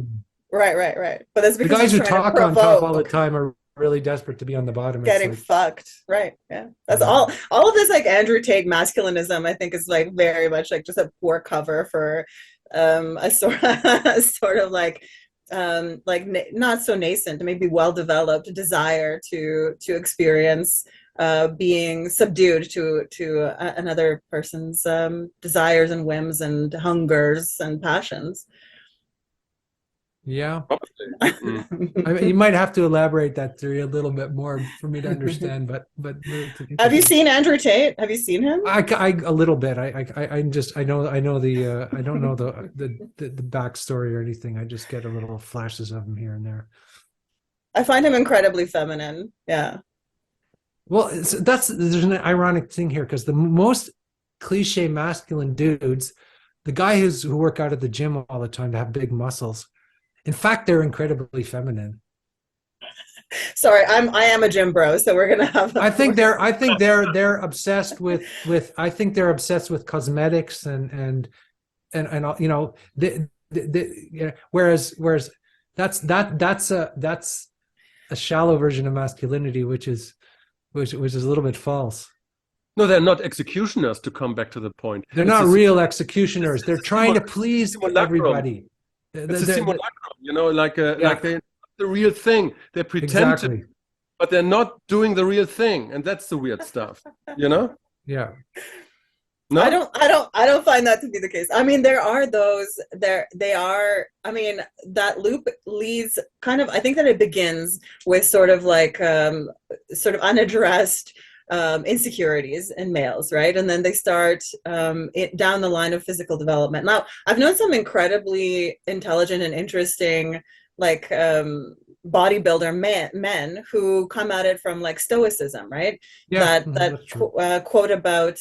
Right. But that's because the guys who talk on top all the time are really desperate to be on the bottom, getting fucked, right? Yeah, that's all of this, like Andrew Tate masculinism, I think, is like very much like just a poor cover for a sort of like not so nascent, maybe well developed desire to experience being subdued to another person's desires and whims and hungers and passions. Yeah, I mean, you might have to elaborate that theory a little bit more for me to understand. But have you seen Andrew Tate? Have you seen him? I a little bit. I know the I don't know the backstory or anything. I just get a little flashes of him here and there. I find him incredibly feminine. Yeah. Well, there's an ironic thing here, because the most cliche masculine dudes, the guy who work out at the gym all the time to have big muscles. In fact, they're incredibly feminine. Sorry, I am a gym bro, so we're gonna have. I think they're obsessed with. I think they're obsessed with cosmetics and whereas that's a shallow version of masculinity, which is a little bit false. No, they're not executioners. To come back to the point, they're not real executioners. They're trying to please everybody. It's a simulacrum, like they're the real thing. They pretend to, but they're not doing the real thing, and that's the weird stuff. Yeah. No, I don't find that to be the case. I mean, there are those. They are. I mean, that loop leads kind of. I think that it begins with sort of unaddressed insecurities in males, right? And then they start down the line of physical development. Now, I've known some incredibly intelligent and interesting, like bodybuilder men who come at it from like stoicism, right? Yeah, that quote about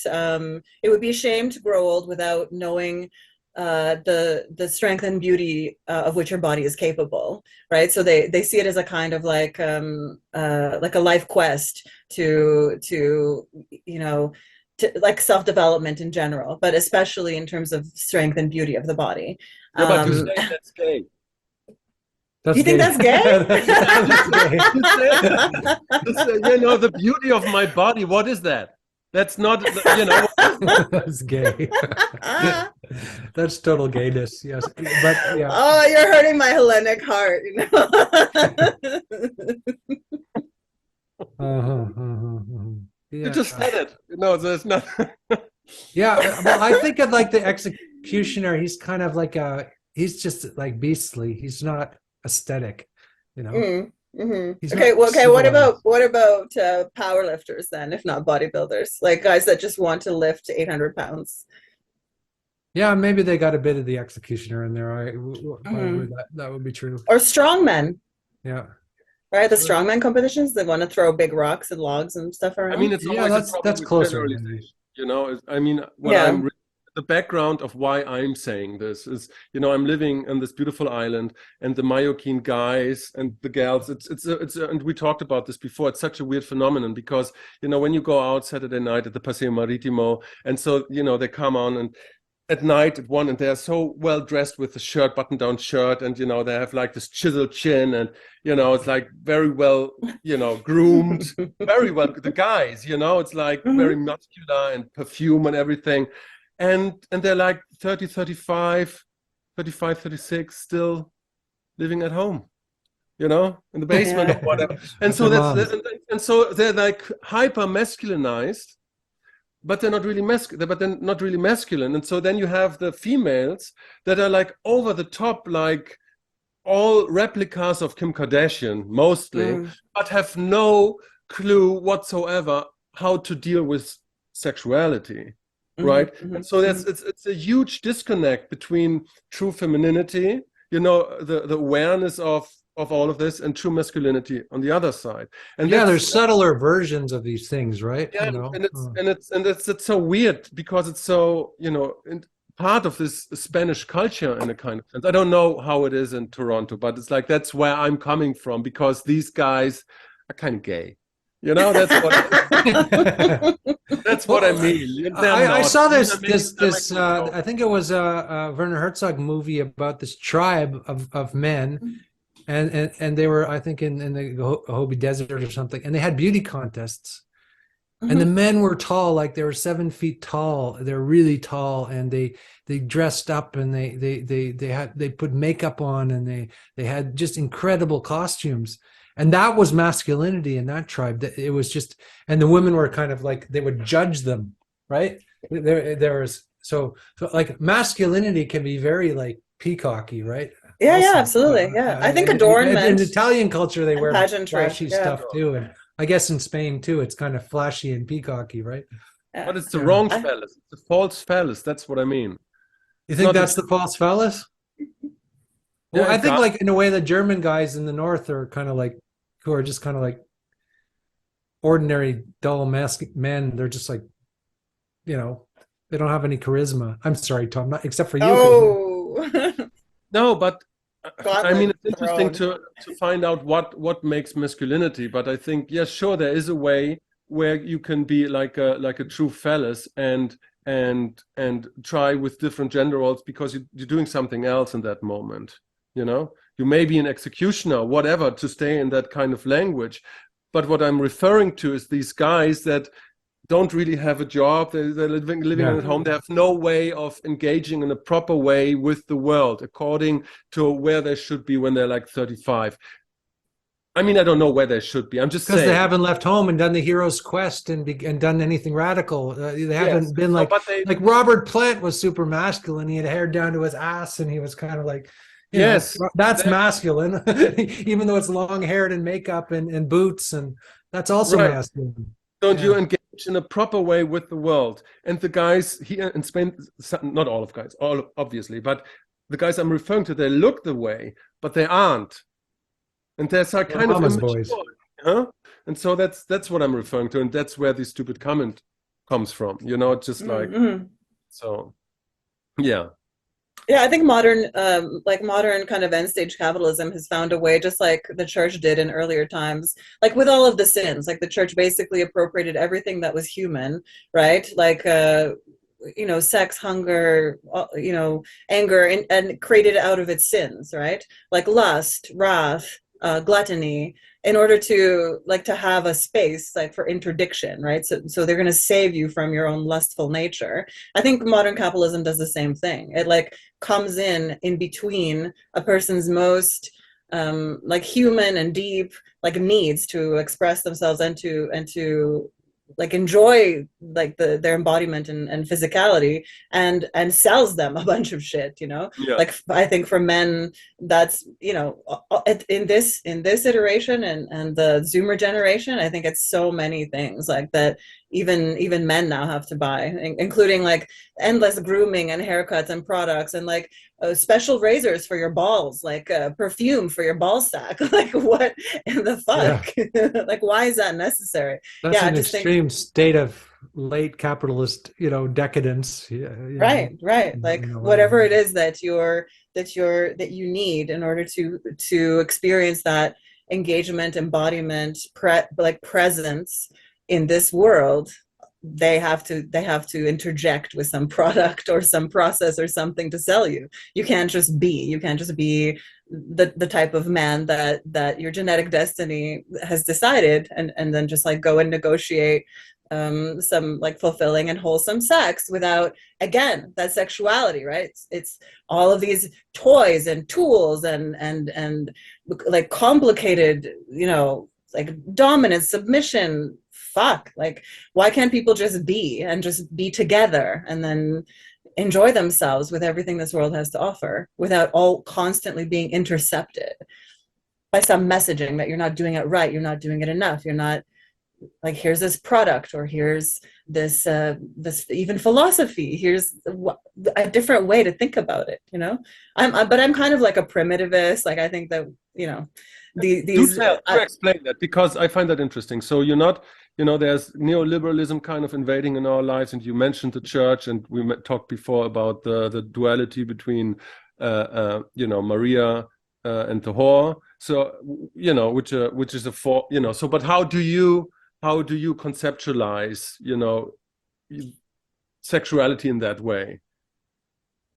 it would be a shame to grow old without knowing the strength and beauty of which your body is capable, right? So they see it as a kind of like a life quest to like self-development in general, but especially in terms of strength and beauty of the body. Yeah, but you say that's gay. You think that's gay? The beauty of my body. What is that? That's not, That's gay. That's total gayness. Yes, but yeah. Oh, you're hurting my Hellenic heart. Yeah. You just said it. There's nothing. Yeah, well, I think of like the executioner. He's kind of like he's just like beastly. He's not aesthetic, you know. He's Okay, not well, okay. What civilized. about power lifters then, if not bodybuilders, like guys that just want to lift 800 pounds? Yeah, maybe they got a bit of the executioner in there. Mhm. That would be true. Or strongmen, Yeah, right? The strongman competitions that want to throw big rocks and logs and stuff I mean, around. it's yeah, always a problem that's with closer. Maybe. generalization. I mean, what Yeah. the background of why I'm saying this is, I'm living on this beautiful island, and the Mallorquin guys and the gals. And we talked about this before. It's such a weird phenomenon because when you go out Saturday night at the Paseo Maritimo, and so they come on and at night at 1, and they're so well dressed with the shirt, button-down shirt, and they have like this chiseled chin, and it's like very well groomed, very well, the guys, it's like very muscular and perfume and everything, and they're like 30, 35, 35, 36, still living at home, in the basement or whatever. And so and so they're like hyper masculinized, but they're not really masculine. And so then you have the females that are like over the top, like all replicas of Kim Kardashian mostly, but have no clue whatsoever how to deal with sexuality, right? And so it's a huge disconnect between true femininity, the awareness of all of this, and true masculinity on the other side. And yeah, there's subtler versions of these things, right? Yeah, and it's so weird because it's so part of this Spanish culture in a kind of sense. I don't know how it is in Toronto, but it's like that's where I'm coming from, because these guys are kind of gay. That's what that's what I mean. I saw this I think it was a Werner Herzog movie about this tribe of men, and they were, I think, in the Gobi Desert or something, and they had beauty contests, and the men were tall, like they were 7 feet tall. They're really tall, and they dressed up, and they put makeup on, and they had just incredible costumes. And that was masculinity in that tribe. It was just, and the women were kind of like, they would judge them, right? There was so like masculinity can be very like peacocky, right? Yeah, Also, yeah, absolutely. Yeah, I think adornment in Italian culture they wear pageantry, flashy stuff too, and I guess in Spain too, it's kind of flashy and peacocky, right? Yeah. But it's the wrong phallus. It's the false phallus. That's what I mean. You think that's the false phallus? Well, I think like in a way the German guys in the north are kind of like, who are just kind of like ordinary dull men. They're just like, they don't have any charisma. I'm sorry, Tom, not except for you. Oh. No, but I mean, it's interesting to find out what makes masculinity. But I think, yeah, sure, there is a way where you can be like a true phallus and try with different gender roles, because you're doing something else in that moment. You may be an executioner, whatever, to stay in that kind of language. But what I'm referring to is these guys that don't really have a job. They're living at home. They have no way of engaging in a proper way with the world according to where they should be when they're like 35. I mean, I don't know where they should be. I'm just saying. Because they haven't left home and done the hero's quest and done anything radical. They haven't been like Robert Plant was super masculine. He had hair down to his ass, and he was kind of like, that's masculine, even though it's long haired and makeup and boots, and that's also masculine. Don't you engage in a proper way with the world? And the guys here in Spain, not all of guys, all obviously, but the guys I'm referring to, they look the way, but they aren't. And there's a kind of immature, and so that's what I'm referring to, and that's where this stupid comment comes from. Just like so, yeah. Yeah, I think modern kind of end stage capitalism has found a way, just like the church did in earlier times, like with all of the sins, like the church basically appropriated everything that was human, right? Like, sex, hunger, anger, and created out of its sins, right? Like lust, wrath, gluttony, in order to have a space like for interdiction, right? So they're going to save you from your own lustful nature. I think modern capitalism does the same thing. It comes in between a person's most human and deep needs to express themselves and to like enjoy like their embodiment and physicality, and sells them a bunch of shit, you know. Yeah. Like I think for men, that's, you know, in this iteration and the Zoomer generation, I think it's so many things like that even men now have to buy, including like endless grooming and haircuts and products, and like special razors for your balls, like perfume for your ball sack. Like what in the fuck? Yeah. Like why is that necessary? That's an extreme state of late capitalist, you know, decadence. Right. Like whatever it is that you need in order to experience that engagement, embodiment, like presence in this world, they have to interject with some product or some process or something to sell you. You can't just be the type of man that your genetic destiny has decided, and then just like go and negotiate some like fulfilling and wholesome sex without, again, that sexuality, right? It's all of these toys and tools and like complicated, you know, like dominance, submission. Fuck, like why can't people just be together and then enjoy themselves with everything this world has to offer without all constantly being intercepted by some messaging that you're not doing it right, you're not doing it enough, you're not, like, here's this product, or here's this even philosophy, here's a different way to think about it, you know. But I'm kind of like a primitivist. Like I think that, you know, these explain that, because I find that interesting. So you're not, you know, there's neoliberalism kind of invading in our lives, and you mentioned the church, and we talked before about the duality between you know, Maria and the whore. So, you know, which is you know, so but how do you conceptualize, you know, sexuality in that way?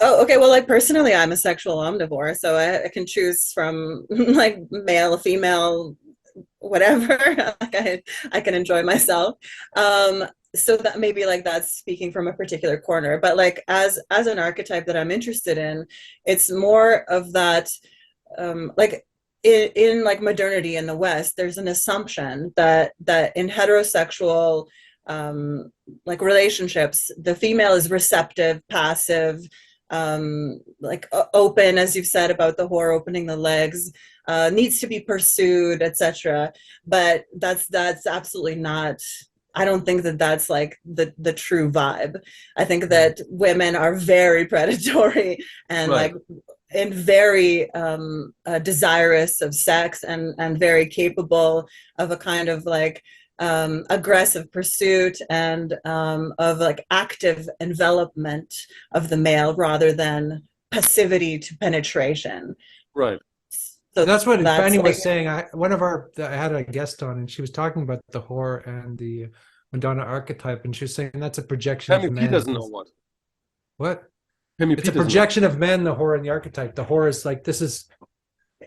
Oh, okay. Well, like personally, I'm a sexual omnivore, so I can choose from like male, female, whatever. Like I can enjoy myself. So that maybe like that's speaking from a particular corner, but like as an archetype that I'm interested in, it's more of that, like in like modernity in the West, there's an assumption that in heterosexual like relationships, the female is receptive, passive, like open, as you've said about the whore opening the legs, needs to be pursued, etc. But that's absolutely not. I don't think that that's like the true vibe. I think that women are very predatory and right. like and very desirous of sex and very capable of a kind of like aggressive pursuit and of like active envelopment of the male rather than passivity to penetration. Right. So that's what Fanny was saying. I had a guest on, and she was talking about the whore and the Madonna archetype, and she was saying that's a projection of men. He doesn't know what. What? It's a projection of men, the whore and the archetype. The whore is like, this is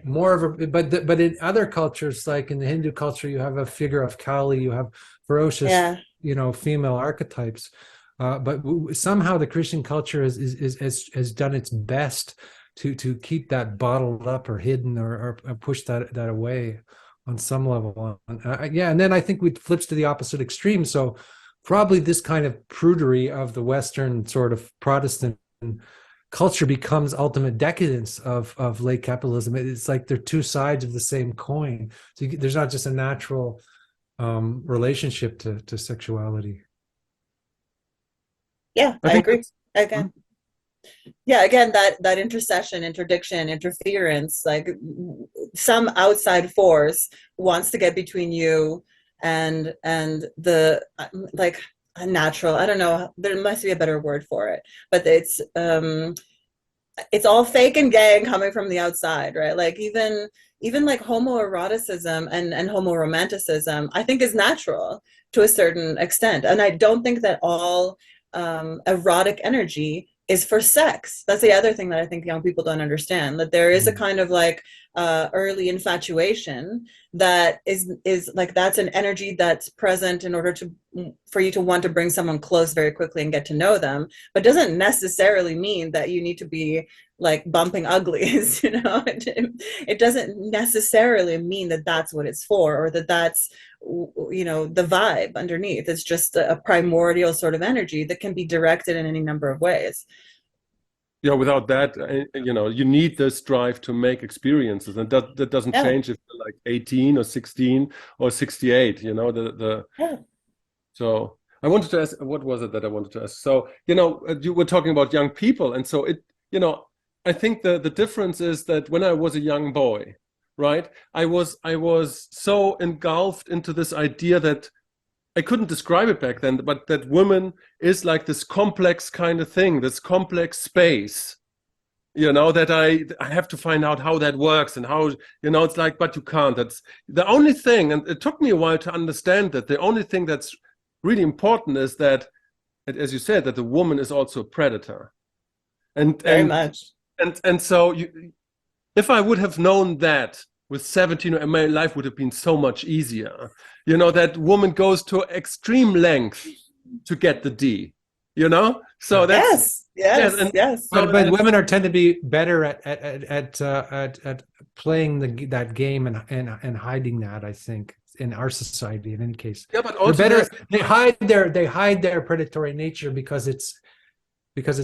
more of a, but in other cultures, like in the Hindu culture, you have a figure of Kali, you have ferocious, you know, female archetypes. But somehow the Christian culture has done its best to keep that bottled up or hidden or push that away on some level. And then I think it flips to the opposite extreme. So probably this kind of prudery of the Western sort of Protestant culture becomes ultimate decadence of late capitalism. It's like they're two sides of the same coin. So there's not just a natural relationship to sexuality. Yeah, I agree. Again, yeah, again, that intercession, interdiction, interference, like some outside force wants to get between you and the like a natural, I don't know, there must be a better word for it, but it's all fake and gay and coming from the outside, right? Like even like homoeroticism and homoromanticism, I think is natural to a certain extent. And I don't think that all erotic energy is for sex. That's the other thing that I think young people don't understand, that there is a kind of like early infatuation that is like, that's an energy that's present in order for you to want to bring someone close very quickly and get to know them, but doesn't necessarily mean that you need to be like bumping uglies, you know. It doesn't necessarily mean that that's what it's for, or the vibe underneath. It's just a primordial sort of energy that can be directed in any number of ways. Yeah, without that, you need this drive to make experiences, and that doesn't change if you're like 18 or 16 or 68. So I wanted to ask, what was it that I wanted to ask? So you were talking about young people, and so I think the difference is that when I was a young boy, right, I was so engulfed into this idea that I couldn't describe it back then, but that woman is like this complex kind of thing, this complex space, that I have to find out how that works and how, it's like, but you can't. That's the only thing. And it took me a while to understand that the only thing that's really important is that, as you said, that the woman is also a predator. Very much. And so if I would have known that with 17, my life would have been so much easier. That woman goes to extreme length to get the D. So that's yes. But women tend to be better at playing that game and hiding that, I think, in our society. In any case, yeah, but also they're better. They hide their predatory nature because it's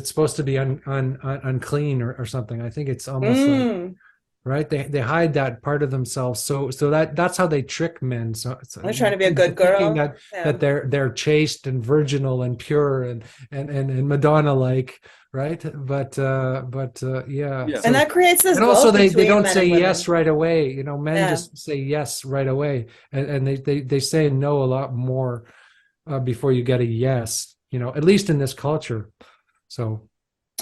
supposed to be unclean or something. I think it's almost like, right, they hide that part of themselves, so that's how they trick men. So they're trying to be a good girl, that they're chaste and virginal and pure and Madonna like, right? But yeah. And that creates this. And also they don't say yes right away. Men just say yes right away, and they say no a lot more before you get a yes. At least in this culture. So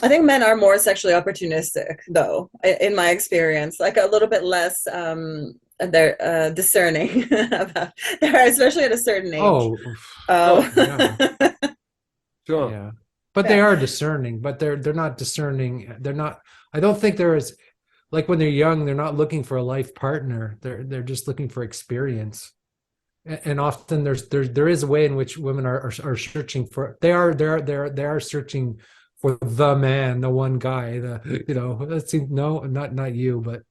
I think men are more sexually opportunistic, though, in my experience, like a little bit less they're discerning about, especially at a certain age. Yeah. Sure. Yeah. But they are discerning, but they're not discerning. They're not, I don't think there is, like when they're young, they're not looking for a life partner. They're just looking for experience. And often there is a way in which women are searching for, they are searching for the man, the one guy, let's see, no, not you, but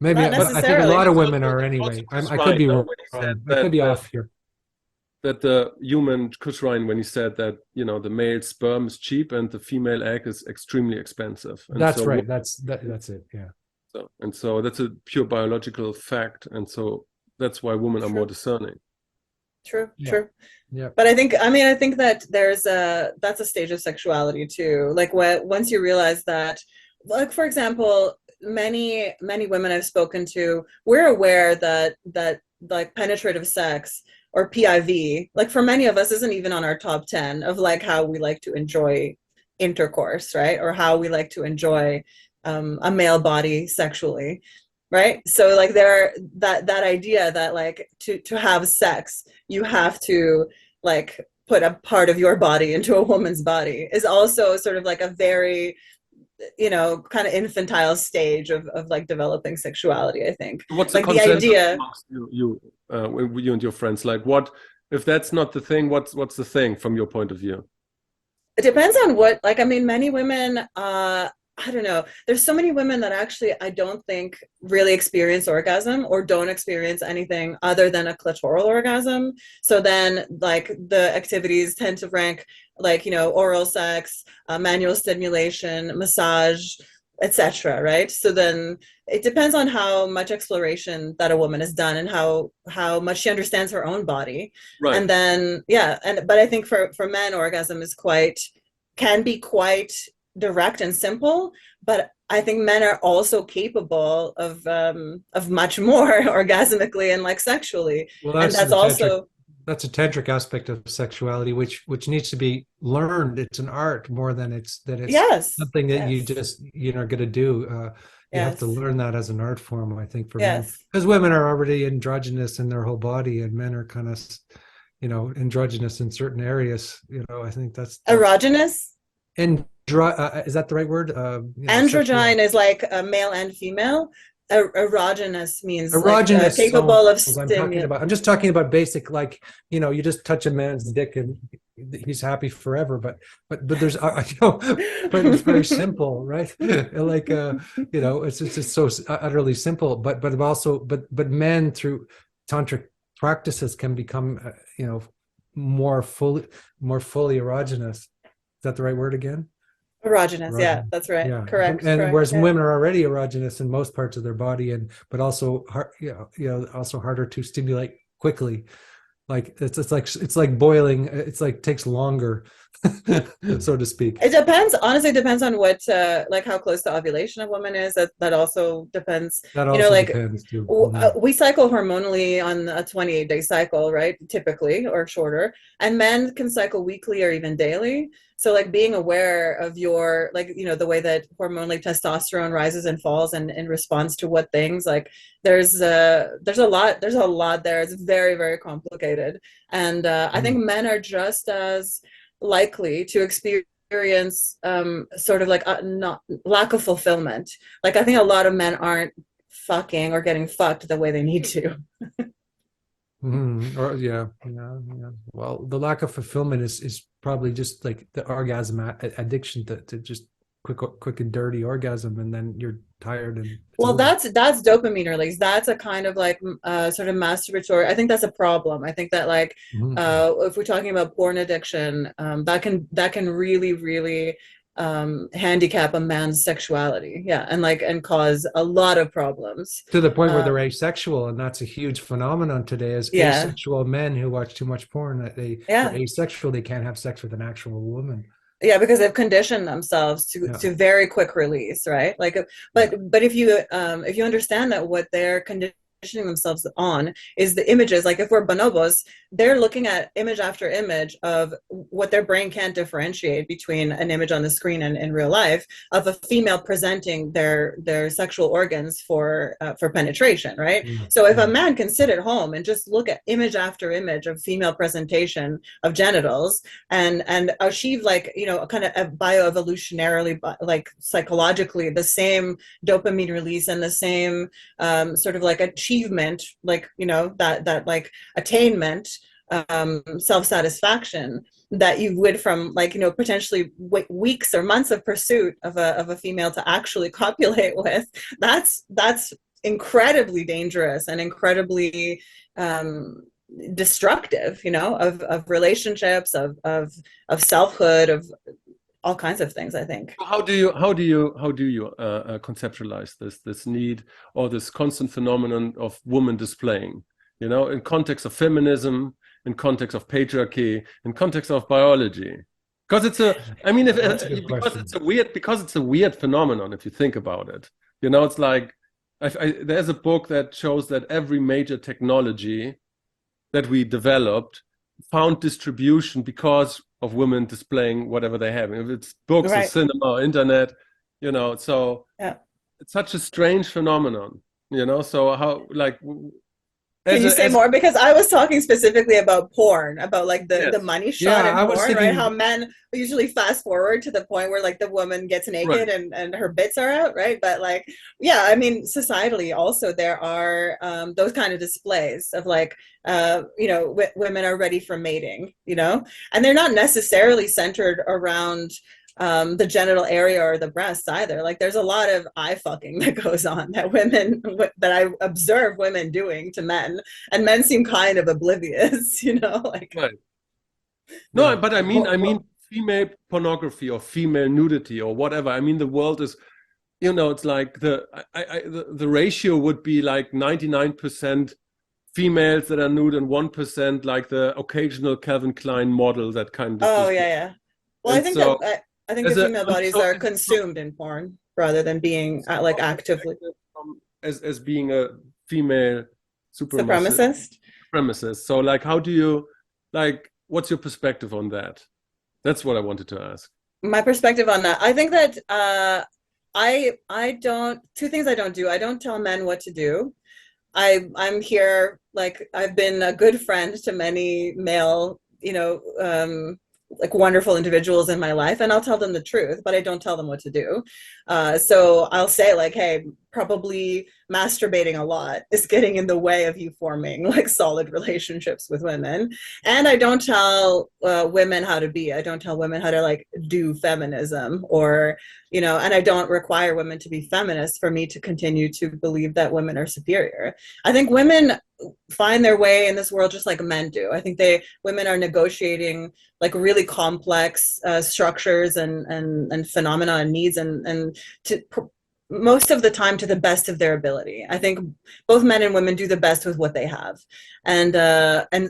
maybe, but I think a lot of women are anyway. I could be wrong. I could be off here. That the human Chris Ryan, when he said that, the male sperm is cheap and the female egg is extremely expensive. And that's right. That's it. Yeah. So that's a pure biological fact. And so that's why women are more discerning. True. Yeah. But I think that that's a stage of sexuality too. Like once you realize that, like, for example, many women I've spoken to, we're aware that like penetrative sex or PIV, like for many of us, isn't even on our top 10 of like how we like to enjoy intercourse, right? Or how we like to enjoy a male body sexually. Right. So like that idea that like to have sex, you have to like put a part of your body into a woman's body is also sort of like a very, kind of infantile stage of like developing sexuality, I think. What's like the idea amongst you and your friends? Like, what if that's not the thing? What's the thing from your point of view? It depends on what, like, I mean, many women, I don't know. There's so many women that actually I don't think really experience orgasm or don't experience anything other than a clitoral orgasm. So then like the activities tend to rank like, oral sex, manual stimulation, massage, etc. Right? So then it depends on how much exploration that a woman has done and how much she understands her own body. Right. And then, but I think for men, orgasm can be quite direct and simple, but I think men are also capable of much more orgasmically and like sexually. Well, that's a tantric aspect of sexuality, which needs to be learned. It's an art more than it's something that you just going to do. You have to learn that as an art form, I think, for men, because women are already androgynous in their whole body, and men are kind of androgynous in certain areas. I think that's erogenous. And is that the right word? Androgyne is like a male and female. Erogenous means erogenous, like, capable of stimulation. I'm just talking about basic, like, you just touch a man's dick and he's happy forever. But there's, but it's very simple, right? Like, it's so utterly simple. But men through tantric practices can become, more fully erogenous. Is that the right word again? Erogenous, yeah, that's right. Yeah, Correct. and correct, whereas yeah. women are already erogenous in most parts of their body, but also also harder to stimulate quickly. Like it's like boiling. It's like takes longer, so to speak. It depends. Honestly, it depends on what, like how close the ovulation of women is. That also depends. That You know, also like depends too. Mhm. we cycle hormonally on a 28-day cycle, right? Typically, or shorter. And men can cycle weekly or even daily. So like being aware of your, like, the way that hormonally testosterone rises and falls and in response to what things, like there's a lot there. It's very, very complicated. And I think men are just as likely to experience sort of like not lack of fulfillment. Like I think a lot of men aren't fucking or getting fucked the way they need to. Or yeah. Well, the lack of fulfillment is probably just like the orgasm addiction to just quick and dirty orgasm, and then you're tired and Well, that's dopamine release. That's a kind of like sort of masturbatory. I think that's a problem. I think that like if we're talking about porn addiction, that can really handicap a man's sexuality. Yeah, and cause a lot of problems to the point where they're asexual, and that's a huge phenomenon today. As asexual men who watch too much porn, that they're asexual, they can't have sex with an actual woman. Yeah, because they've conditioned themselves to very quick release, right? Like, but if you understand that what they're conditioning themselves on is the images, like if we're bonobos, they're looking at image after image of what their brain can't differentiate between an image on the screen and in real life of a female presenting their sexual organs for penetration, right? So if a man can sit at home and just look at image after image of female presentation of genitals and achieve like kind of bioevolutionarily, like psychologically, the same dopamine release and the same sort of like achievement, like that like attainment, self-satisfaction that you would from like potentially weeks or months of pursuit of a female to actually copulate with, that's incredibly dangerous and incredibly destructive, of relationships, of selfhood, of all kinds of things. I think. How do you conceptualize this need or this constant phenomenon of woman displaying, in context of feminism, in context of patriarchy, in context of biology? Because it's a weird phenomenon if you think about it. It's like there's a book that shows that every major technology that we developed found distribution because of women displaying whatever they have. If it's books or cinema or internet, so it's such a strange phenomenon, so how, like, can you say more? Because I was talking specifically about porn, about like the money shot in porn, right? How men usually fast forward to the point where like the woman gets naked and her bits are out, right? But like, yeah, I mean, societally also there are those kind of displays of like, women are ready for mating, and they're not necessarily centered around the genital area or the breasts either. Like there's a lot of eye fucking that goes on that I observe women doing to men, and men seem kind of oblivious, like. Right. No, but I mean female pornography or female nudity or whatever. I mean, the world is, it's like the ratio would be like 99% females that are nude and 1% like the occasional Calvin Klein model that kind of. Oh yeah. Well, I think the female bodies are consumed in porn rather than being like actively. As being a female supremacist. So like, how do you, like, what's your perspective on that? That's what I wanted to ask. My perspective on that, I think that I don't, two things I don't do. I don't tell men what to do. I'm here, like I've been a good friend to many male, like wonderful individuals in my life, and I'll tell them the truth, but I don't tell them what to do. So I'll say like, hey, probably masturbating a lot is getting in the way of you forming like solid relationships with women. And I don't tell women how to be. I don't tell women how to like do feminism or, and I don't require women to be feminists for me to continue to believe that women are superior. I think women find their way in this world just like men do. I think women are negotiating like really complex structures and phenomena and needs, and most of the time to the best of their ability. I think both men and women do the best with what they have. And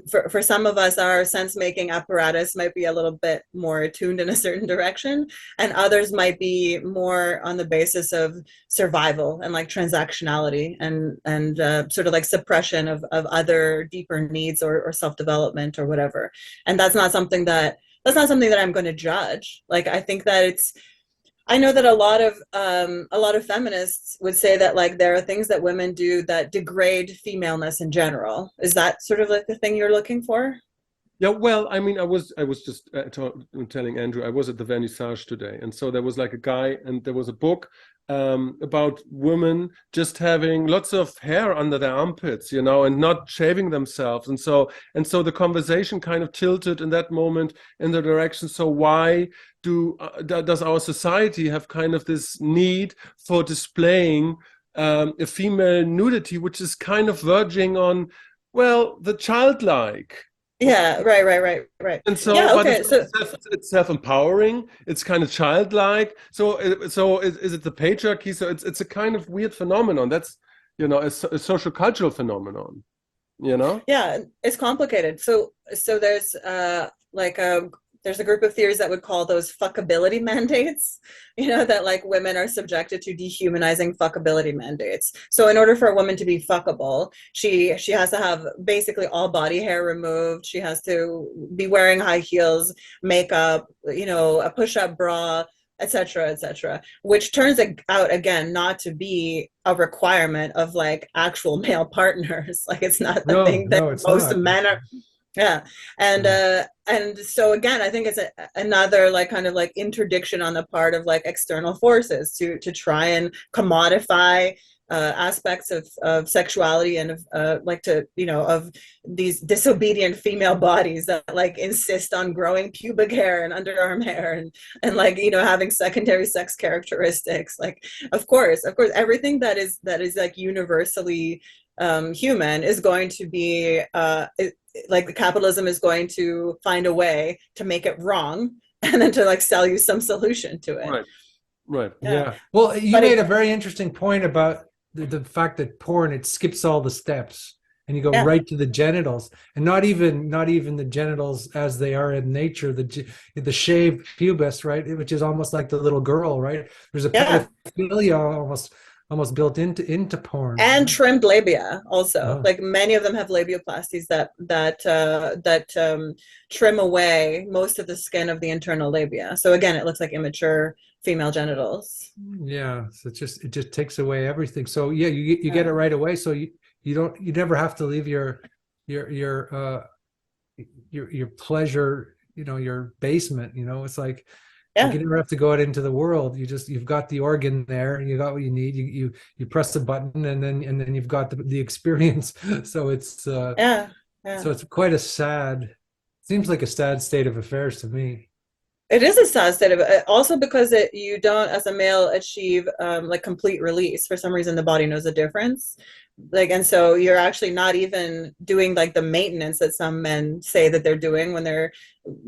for some of us, our sense-making apparatus might be a little bit more attuned in a certain direction, and others might be more on the basis of survival and like transactionality and sort of like suppression of other deeper needs or self-development or whatever. And that's not something that I'm going to judge. Like, I think that I know that a lot of feminists would say that like there are things that women do that degrade femaleness in general. Is that sort of like the thing you're looking for? Yeah, well, I mean, I was just telling Andrew, I was at the vernissage today, and so there was like a guy, and there was a book about women just having lots of hair under their armpits, you know, and not shaving themselves, and so the conversation kind of tilted in that moment in the direction. So why does our society have kind of this need for displaying a female nudity, which is kind of verging on, well, the childlike? Yeah, right. And so, yeah, but okay, it's self-empowering. It's kind of childlike. So is it the patriarchy? So it's a kind of weird phenomenon. That's, you know, a social cultural phenomenon. You know? Yeah, it's complicated. So there's there's a group of theories that would call those fuckability mandates, you know, that like women are subjected to dehumanizing fuckability mandates. So in order for a woman to be fuckable, she has to have basically all body hair removed. She has to be wearing high heels, makeup, you know, a push-up bra, etc., which turns out again not to be a requirement of like actual male partners. Like, it's not the thing that most men are. Yeah. And so again, I think it's another like kind of like interdiction on the part of like external forces to try and commodify aspects of sexuality and of like to, you know, of these disobedient female bodies that like insist on growing pubic hair and underarm hair and like, you know, having secondary sex characteristics. Like, of course, everything that is like universally human is going to be like the capitalism is going to find a way to make it wrong and then to like sell you some solution to it. Right. Yeah. Well, you made a very interesting point about the fact that porn, it skips all the steps and you go right to the genitals, and not even the genitals as they are in nature, the shaved pubis, right, which is almost like the little girl, right? There's a pedophilia almost built into porn, and trimmed labia also. Like, many of them have labioplasties that trim away most of the skin of the internal labia. So again, it looks like immature female genitals. Yeah, so it just takes away everything. So yeah, you get it right away. So you never have to leave your pleasure, you know, your basement. You know, it's like. Yeah. Like, you never have to go out into the world. You've got the organ there, and you got what you need. You press a button, and then you've got the experience. So it's So it's quite seems like a sad state of affairs to me. It is a sad state of it. Also because you don't, as a male, achieve like complete release. For some reason, the body knows the difference. Like, and so you're actually not even doing like the maintenance that some men say that they're doing when they're,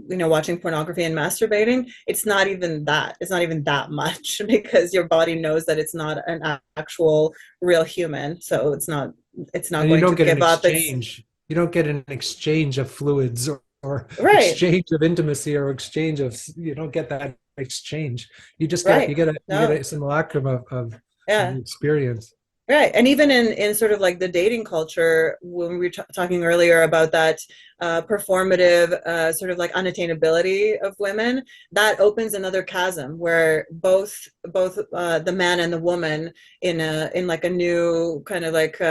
you know, watching pornography and masturbating. It's not even that much, because your body knows that it's not an actual real human. So it's not and going to give up. You don't get an exchange of fluids or exchange of intimacy or exchange of, you don't get that exchange. You just get you get a simulacrum of experience. Right. And even in sort of like the dating culture, when we were talking earlier about that performative sort of like unattainability of women, that opens another chasm where both the man and the woman in like a new kind of like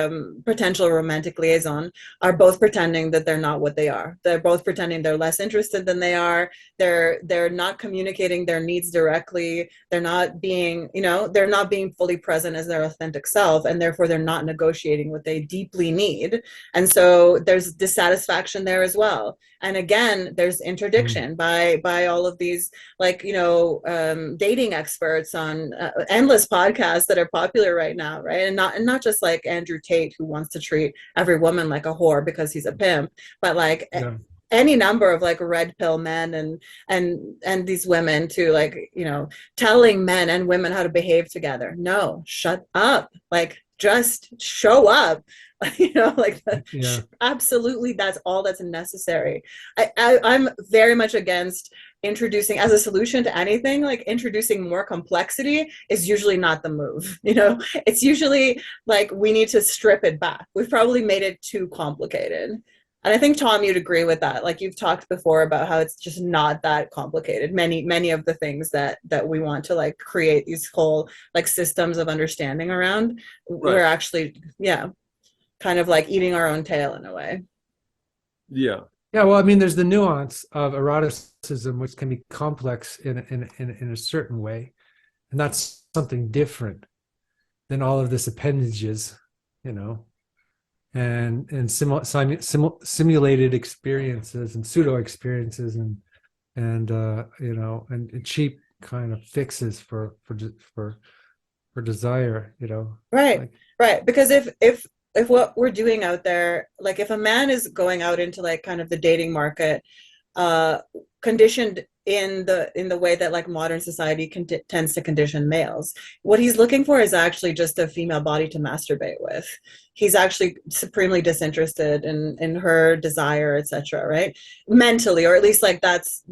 potential romantic liaison are both pretending that they're not what they are. They're both pretending they're less interested than they are. They're not communicating their needs directly. They're not being fully present as their authentic self. themselves, and therefore they're not negotiating what they deeply need. And so there's dissatisfaction there as well. And again, there's interdiction by all of these, like, dating experts on endless podcasts that are popular right now, right? And not just like Andrew Tate, who wants to treat every woman like a whore because he's a pimp, but like any number of like red pill men and these women to, like, telling men and women how to behave together. No, shut up. Like, just show up. Absolutely, that's all that's necessary. I'm very much against introducing, as a solution to anything, like introducing more complexity is usually not the move. It's usually like we need to strip it back. We've probably made it too complicated. And I think, Tom, you'd agree with that. Like, you've talked before about how it's just not that complicated. Many of the things that we want to like create these whole like systems of understanding around, we're actually, kind of like eating our own tail in a way. Yeah. Well, I mean, there's the nuance of eroticism, which can be complex in a certain way, and that's something different than all of this appendages, and simulated experiences and pseudo experiences and cheap kind of fixes for desire, right, because if what we're doing out there, like if a man is going out into like kind of the dating market, conditioned in the way that like modern society tends to condition males, what he's looking for is actually just a female body to masturbate with. He's actually supremely disinterested in her desire, etc., right? Mentally, or at least like that's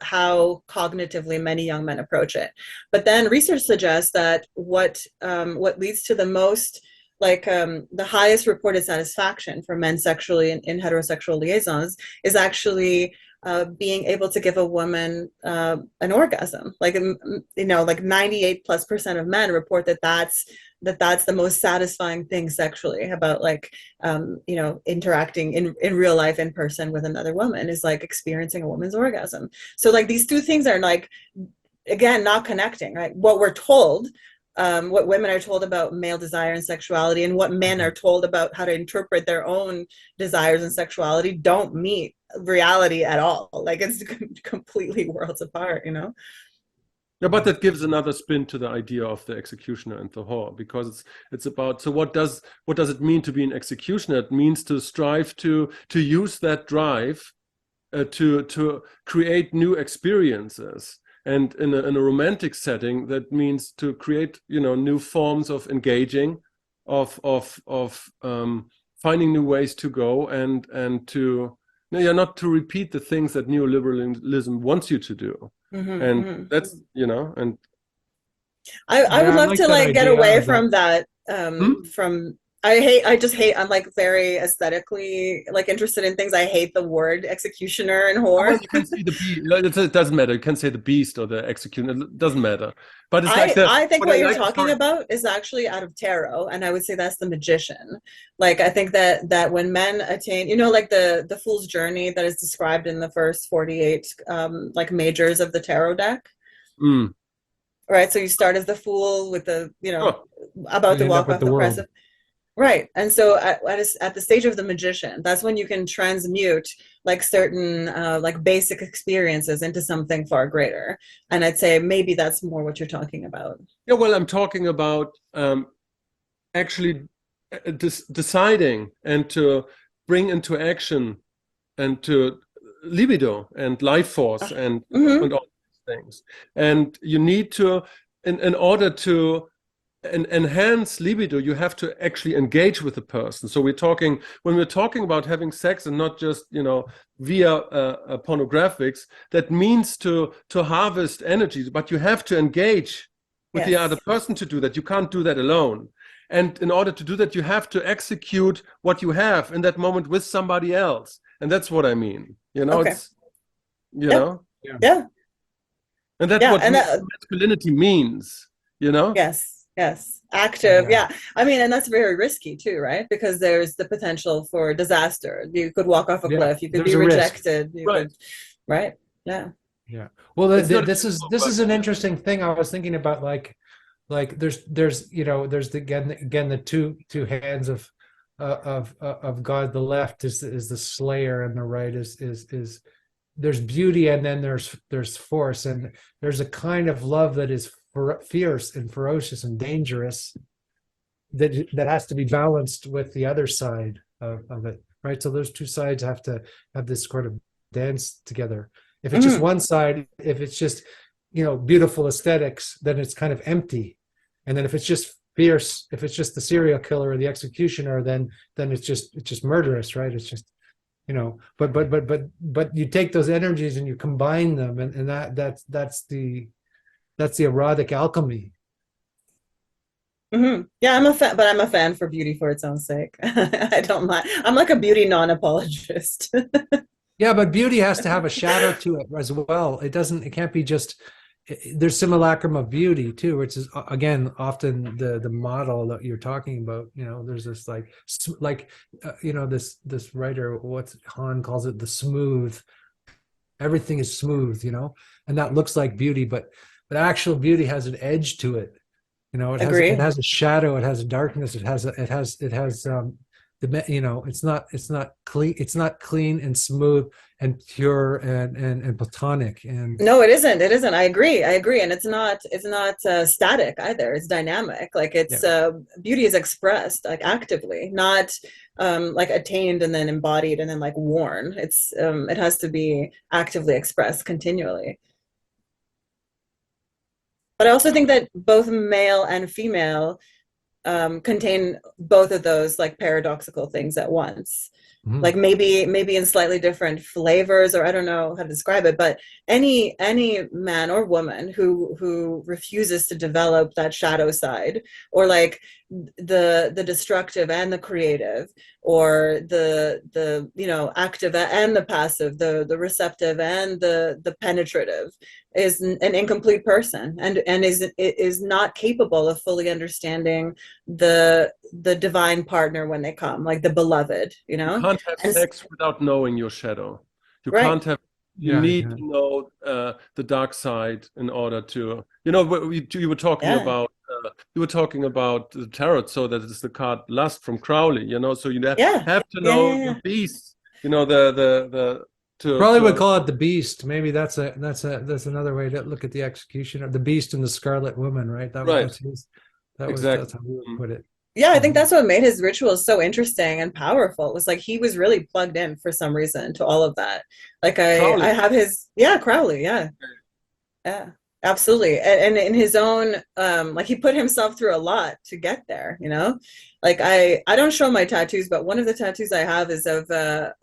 how cognitively many young men approach it. But then research suggests that what leads to the most, like the highest reported satisfaction for men sexually in heterosexual liaisons is actually being able to give a woman an orgasm. Like, like 98+% of men report that's the most satisfying thing sexually about, like, interacting in real life in person with another woman, is like experiencing a woman's orgasm. So like these two things are like, again, not connecting, right? What we're told, what women are told about male desire and sexuality, and what men are told about how to interpret their own desires and sexuality, don't meet reality at all. Like, it's completely worlds apart, Yeah, but that gives another spin to the idea of the executioner and the whore, because it's about, so what does it mean to be an executioner? It means to strive to use that drive to create new experiences. And in a romantic setting, that means to create, new forms of engaging, of finding new ways to go, and to, not to repeat the things that neoliberalism wants you to do. That's, and I would love to like get away from that. I just hate, I'm like very aesthetically like interested in things. I hate the word executioner and whore. Well, you can say the beast. It doesn't matter. You can say the beast or the executioner. It doesn't matter. But it's I think what you're talking about is actually out of tarot, and I would say that's the magician. Like, I think that when men attain, like the fool's journey that is described in the first 48 like majors of the tarot deck. Right. So you start as the fool with the, about to walk off the precipice. Right. And so at the stage of the magician, that's when you can transmute like certain like basic experiences into something far greater. And I'd say maybe that's more what you're talking about. Yeah, well, I'm talking about actually deciding and to bring into action and to libido and life force and all these things. And you need to, in order to enhance libido, you have to actually engage with the person. So when we're talking about having sex, and not just via pornographics, that means to harvest energy, but you have to engage with the other person to do that. You can't do that alone. And in order to do that, you have to execute what you have in that moment with somebody else. And that's what I mean. It's and that's what masculinity means. Yes, active. Yeah. I mean, and that's very risky too, right? Because there's the potential for disaster. You could walk off a cliff. You could be rejected. Right. Yeah. Well, this is an interesting thing. I was thinking about, like, like there's there's again the two hands of God. The left is the slayer, and the right is there's beauty, and then there's force, and there's a kind of love that is fierce and ferocious and dangerous that has to be balanced with the other side of it, right? So those two sides have to have this sort of dance together. If it's just one side, if it's just beautiful aesthetics, then it's kind of empty. And then if it's just fierce, if it's just the serial killer or the executioner, then it's just murderous, right? It's just but you take those energies and you combine them, and that's the erotic alchemy. Yeah, I'm a fan, but I'm a fan for beauty for its own sake. I don't mind. I'm like a beauty non-apologist. Yeah, but beauty has to have a shadow to it as well. It can't be just, there's simulacrum of beauty too, which is again often the model that you're talking about. There's this this writer, what's Han calls it, the smooth. Everything is smooth, and that looks like beauty, but actual beauty has an edge to it. It has a shadow, it has a darkness, it has it's not clean and smooth and pure and platonic. And no, it isn't. I agree, and it's not static either. It's dynamic. Like beauty is expressed like actively, not like attained and then embodied and then like worn. It has to be actively expressed continually. But I also think that both male and female contain both of those like paradoxical things at once. Like maybe in slightly different flavors, or I don't know how to describe it, but any man or woman who refuses to develop that shadow side, or like the destructive and the creative, or the active and the passive, the receptive and the penetrative, is an incomplete person, and is not capable of fully understanding the divine partner when they come, like the beloved. You can't have sex without knowing your shadow. You can't have. You need to know the dark side in order to. You were talking about. You were talking about the tarot, so that is the card Lust from Crowley. So you have to know the beast. Probably would call it the beast. Maybe that's another way to look at the executioner, the beast and the Scarlet Woman, right? That's how we would put it. Yeah, I think that's what made his rituals so interesting and powerful. It was like he was really plugged in for some reason to all of that. Like I have his Crowley, yeah, absolutely. And in his own like he put himself through a lot to get there. Like I don't show my tattoos, but one of the tattoos I have is of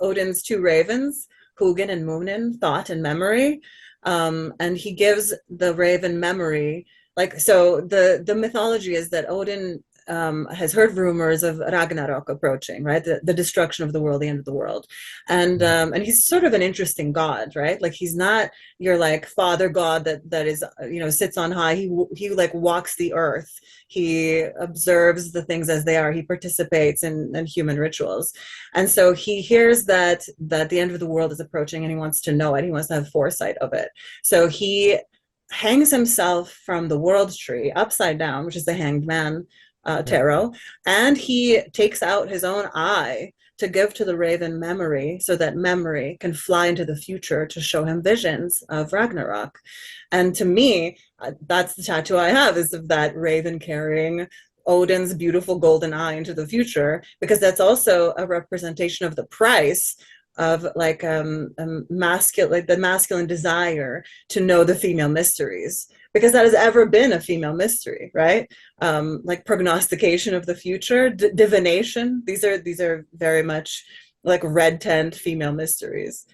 Odin's two ravens, Hugin and Munin, thought and memory, and he gives the raven memory. Like, so the mythology is that Odin has heard rumors of Ragnarok approaching, right? The destruction of the world, the end of the world. And he's sort of an interesting god, right? Like he's not your like father god that is, sits on high. He like walks the earth. He observes the things as they are. He participates in human rituals. And so he hears that the end of the world is approaching, and he wants to know it. He wants to have foresight of it. So he hangs himself from the world tree upside down, which is the Hanged Man tarot, and he takes out his own eye to give to the raven memory, so that memory can fly into the future to show him visions of Ragnarok. And to me, that's the tattoo I have, is of that raven carrying Odin's beautiful golden eye into the future, because that's also a representation of the price of like the masculine desire to know the female mysteries, because that has ever been a female mystery, right? Like prognostication of the future, divination. These are very much like red tent female mysteries.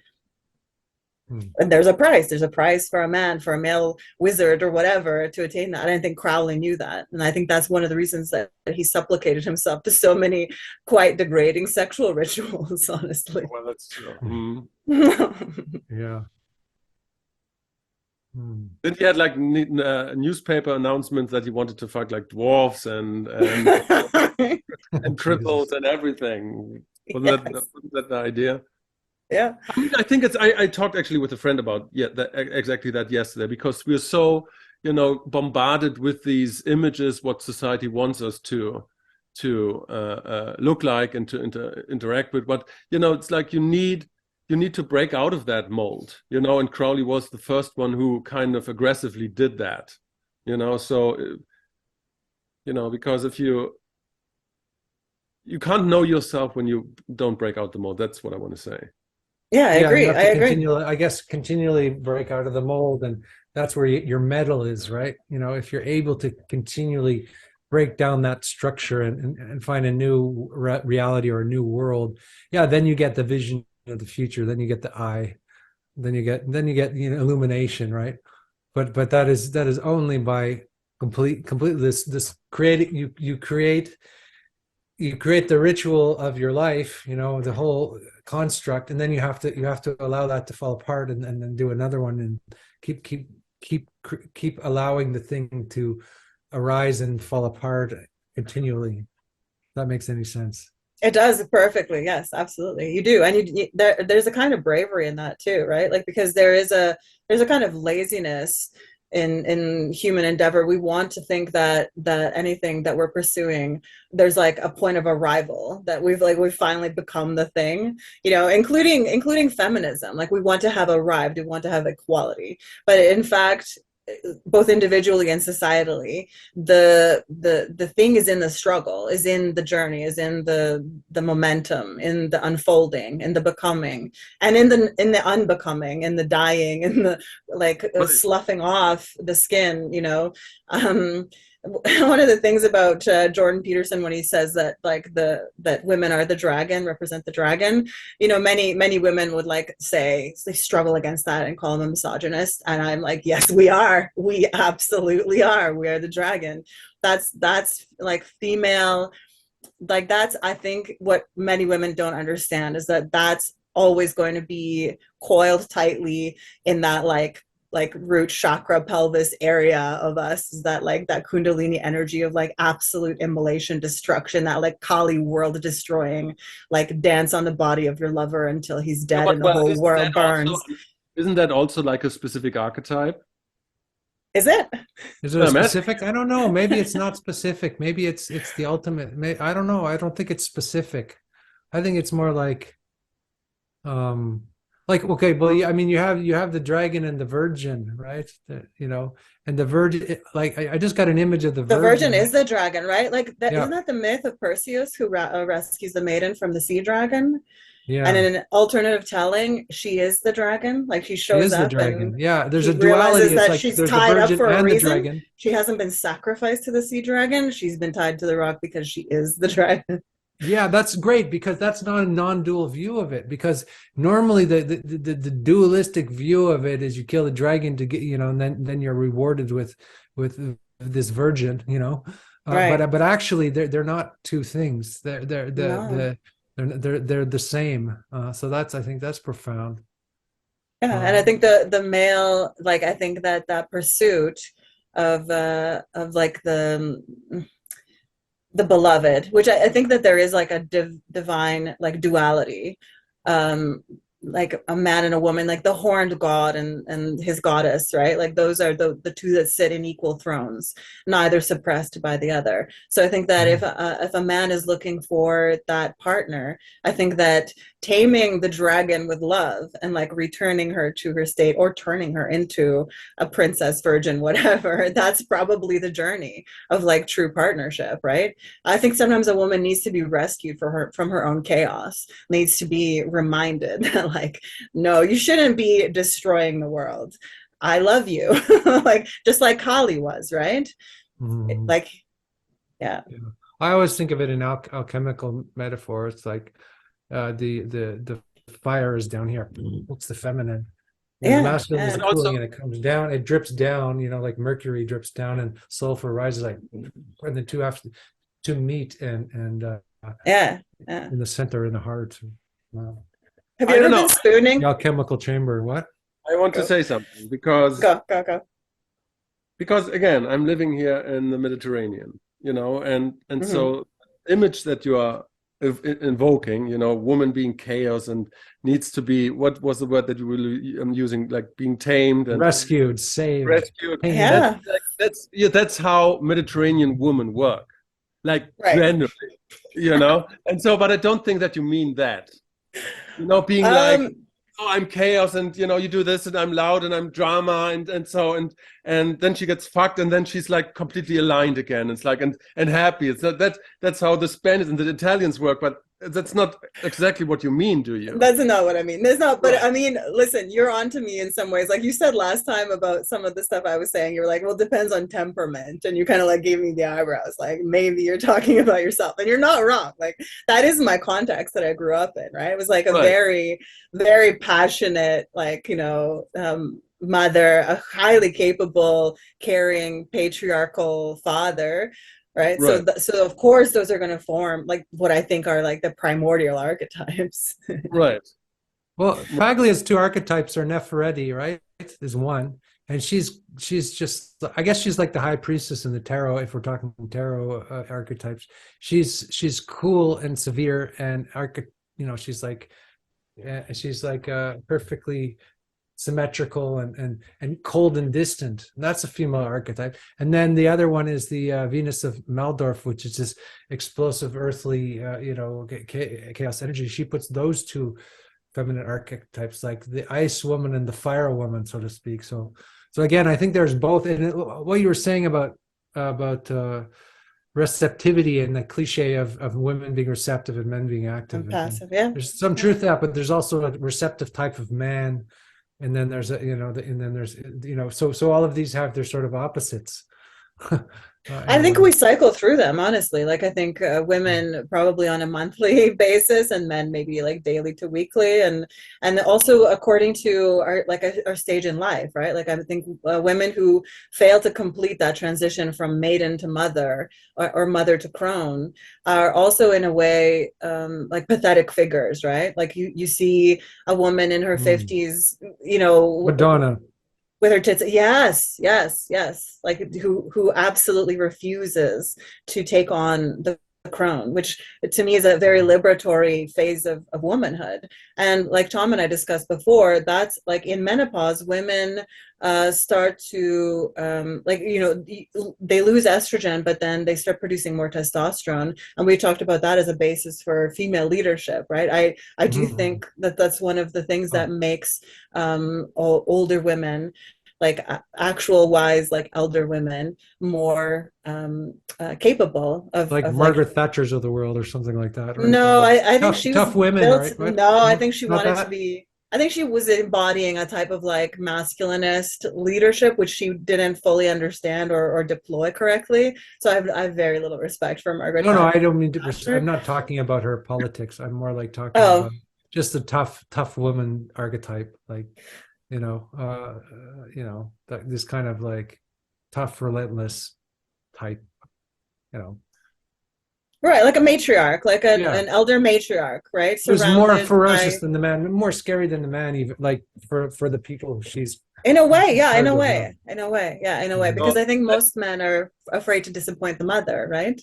And there's a price for a man, for a male wizard or whatever, to attain that. And I think Crowley knew that. And I think that's one of the reasons that he supplicated himself to so many quite degrading sexual rituals, honestly. Well, that's true. Yeah. Then he had like newspaper announcements that he wanted to fuck like dwarfs and and cripples and everything. Wasn't that the idea? Yeah. I mean, I think I talked actually with a friend about exactly that yesterday, because we're so bombarded with these images, what society wants us to look like and to interact with. But it's like you need to break out of that mold, and Crowley was the first one who kind of aggressively did that, so because if you can't know yourself when you don't break out the mold. That's what I want to say. Yeah, I agree. I agree. Continually break out of the mold, and that's where your metal is, right? If you're able to continually break down that structure and find a new reality or a new world, then you get the vision of the future. Then you get the eye. Then you get illumination, right? But that is only by completely this creating. You create the ritual of your life, the whole construct, and then you have to allow that to fall apart and then do another one and keep allowing the thing to arise and fall apart continually. If that makes any sense? It does perfectly. Yes, absolutely. You do. And there's a kind of bravery in that too, right? Like, because there's a kind of laziness in human endeavor. We want to think that anything that we're pursuing, there's like a point of arrival, that we've finally become the thing, including feminism. Like, we want to have arrived, we want to have equality, but in fact, both individually and societally, the thing is in the struggle, is in the journey, is in the momentum, in the unfolding, in the becoming, and in the unbecoming, in the dying, in the sloughing off the skin. One of the things about Jordan Peterson, when he says that that women are the dragon, represent the dragon, many women would say they struggle against that and call them a misogynist, and I'm like, yes, we absolutely are. We are the dragon. That's like female, that's, I think, what many women don't understand is that that's always going to be coiled tightly in that root chakra pelvis area of us, is that that kundalini energy of absolute immolation, destruction, that Kali world destroying, dance on the body of your lover until he's dead and the whole world burns. Isn't that also like a specific archetype? Is it specific? I don't know. Maybe it's not specific. Maybe it's the ultimate. I don't know. I don't think it's specific. I think it's more okay, well, I mean, you have the dragon and the virgin, right? And the virgin, I just got an image of the virgin. The virgin is the dragon, right? Isn't that the myth of Perseus, who rescues the maiden from the sea dragon? Yeah. And in an alternative telling, she is the dragon. She shows up. The dragon. There's a duality. It's she's tied up for a reason. She hasn't been sacrificed to the sea dragon. She's been tied to the rock because she is the dragon. Yeah, that's great, because that's not a non-dual view of it. Because normally the dualistic view of it is you kill the dragon to get, and then you're rewarded with this virgin, Right. But actually they're not two things. They're the same. So I think that's profound. Yeah, and I think the male, I think that pursuit of the beloved, which I think that there is a divine duality, like a man and a woman, the horned god and his goddess, right? Those are the two that sit in equal thrones, neither suppressed by the other. So I think that if a man is looking for that partner, I think that taming the dragon with love and returning her to her state, or turning her into a princess, virgin, whatever, that's probably the journey of true partnership, right? I think sometimes a woman needs to be rescued from her own chaos, needs to be reminded that no, you shouldn't be destroying the world. I love you. Just like Kali was, right? Mm-hmm. Yeah. I always think of it in alchemical metaphor. It's the fire is down here. It's the feminine. The masculine is the cooling, and it comes down. It drips down. Like mercury drips down, and sulfur rises. And the two have to meet and in the center, in the heart. Wow. Have you ever been spooning? The alchemical chamber. What? I want to say something because go. Because again, I'm living here in the Mediterranean, and mm-hmm. So image that you are invoking, woman being chaos and needs to be, what was the word that you were using, like being tamed and rescued, saved, rescued. Yeah. That's how Mediterranean women work, like Right. generally, and so, but I don't think that you mean that, being like, oh, I'm chaos, and you do this, and I'm loud, and I'm drama, and then she gets fucked, and then she's like completely aligned again. It's like and happy. It's not that's how the Spanish and the Italians work, but that's not exactly what you mean, do you? That's not what I mean. There's not, but Right. I mean, listen, you're on to me in some ways. Like you said last time about some of the stuff I was saying, you were like, well, it depends on temperament. And you kind of like gave me the eyebrows, like maybe you're talking about yourself. And you're not wrong. Like that is my context that I grew up in, right? It was like a Right. very, very passionate, like, mother, a highly capable, caring, patriarchal father. Right. Right. So of course those are going to form like what I think are like the primordial archetypes. Right. Well, Faglia's two archetypes are Nefereti, right? Is one, and she's just, I guess she's like the high priestess in the tarot. If we're talking tarot archetypes, she's cool and severe, and she's like perfectly symmetrical and cold and distant. And that's a female archetype. And then the other one is the Venus of Meldorf, which is this explosive earthly chaos energy. She puts those two feminine archetypes, like the ice woman and the fire woman, so to speak. So again, I think there's both. And what you were saying about receptivity and the cliche of women being receptive and men being active And passive, yeah. there's some truth to that, but there's also a receptive type of man. And then there's so all of these have their sort of opposites. I think we cycle through them, honestly. Like I think women probably on a monthly basis, and men maybe like daily to weekly, and also according to our stage in life, right? Like I think women who fail to complete that transition from maiden to mother or mother to crone are also in a way like pathetic figures, right? Like you see a woman in her 50s, Madonna. With her tits, yes, like who absolutely refuses to take on the crone, which to me is a very liberatory phase of womanhood. And like Tom and I discussed before, that's like in menopause, women start to they lose estrogen, but then they start producing more testosterone, and we talked about that as a basis for female leadership, right? I do think that that's one of the things that makes older women, like actual wise, like elder women, more capable of like Margaret Thatcher's of the world or something like that, right? No, I think she was tough women, built, right? no, I think she Not wanted that? to be, I think she was embodying a type of like masculinist leadership, which she didn't fully understand or deploy correctly. So I have very little respect for Margaret No, Thatcher. I don't mean to. I'm not talking about her politics. I'm more like talking Oh, about just the tough woman archetype, like this kind of like tough, relentless type, right, like a matriarch, like Yeah. an elder matriarch, right? Who's more Surrounded ferocious by, than the man, more scary than the man, even like for the people she's in a way, yeah, in part a of, way, in a way, yeah, in a way, Mhm. because I think most men are afraid to disappoint the mother, right?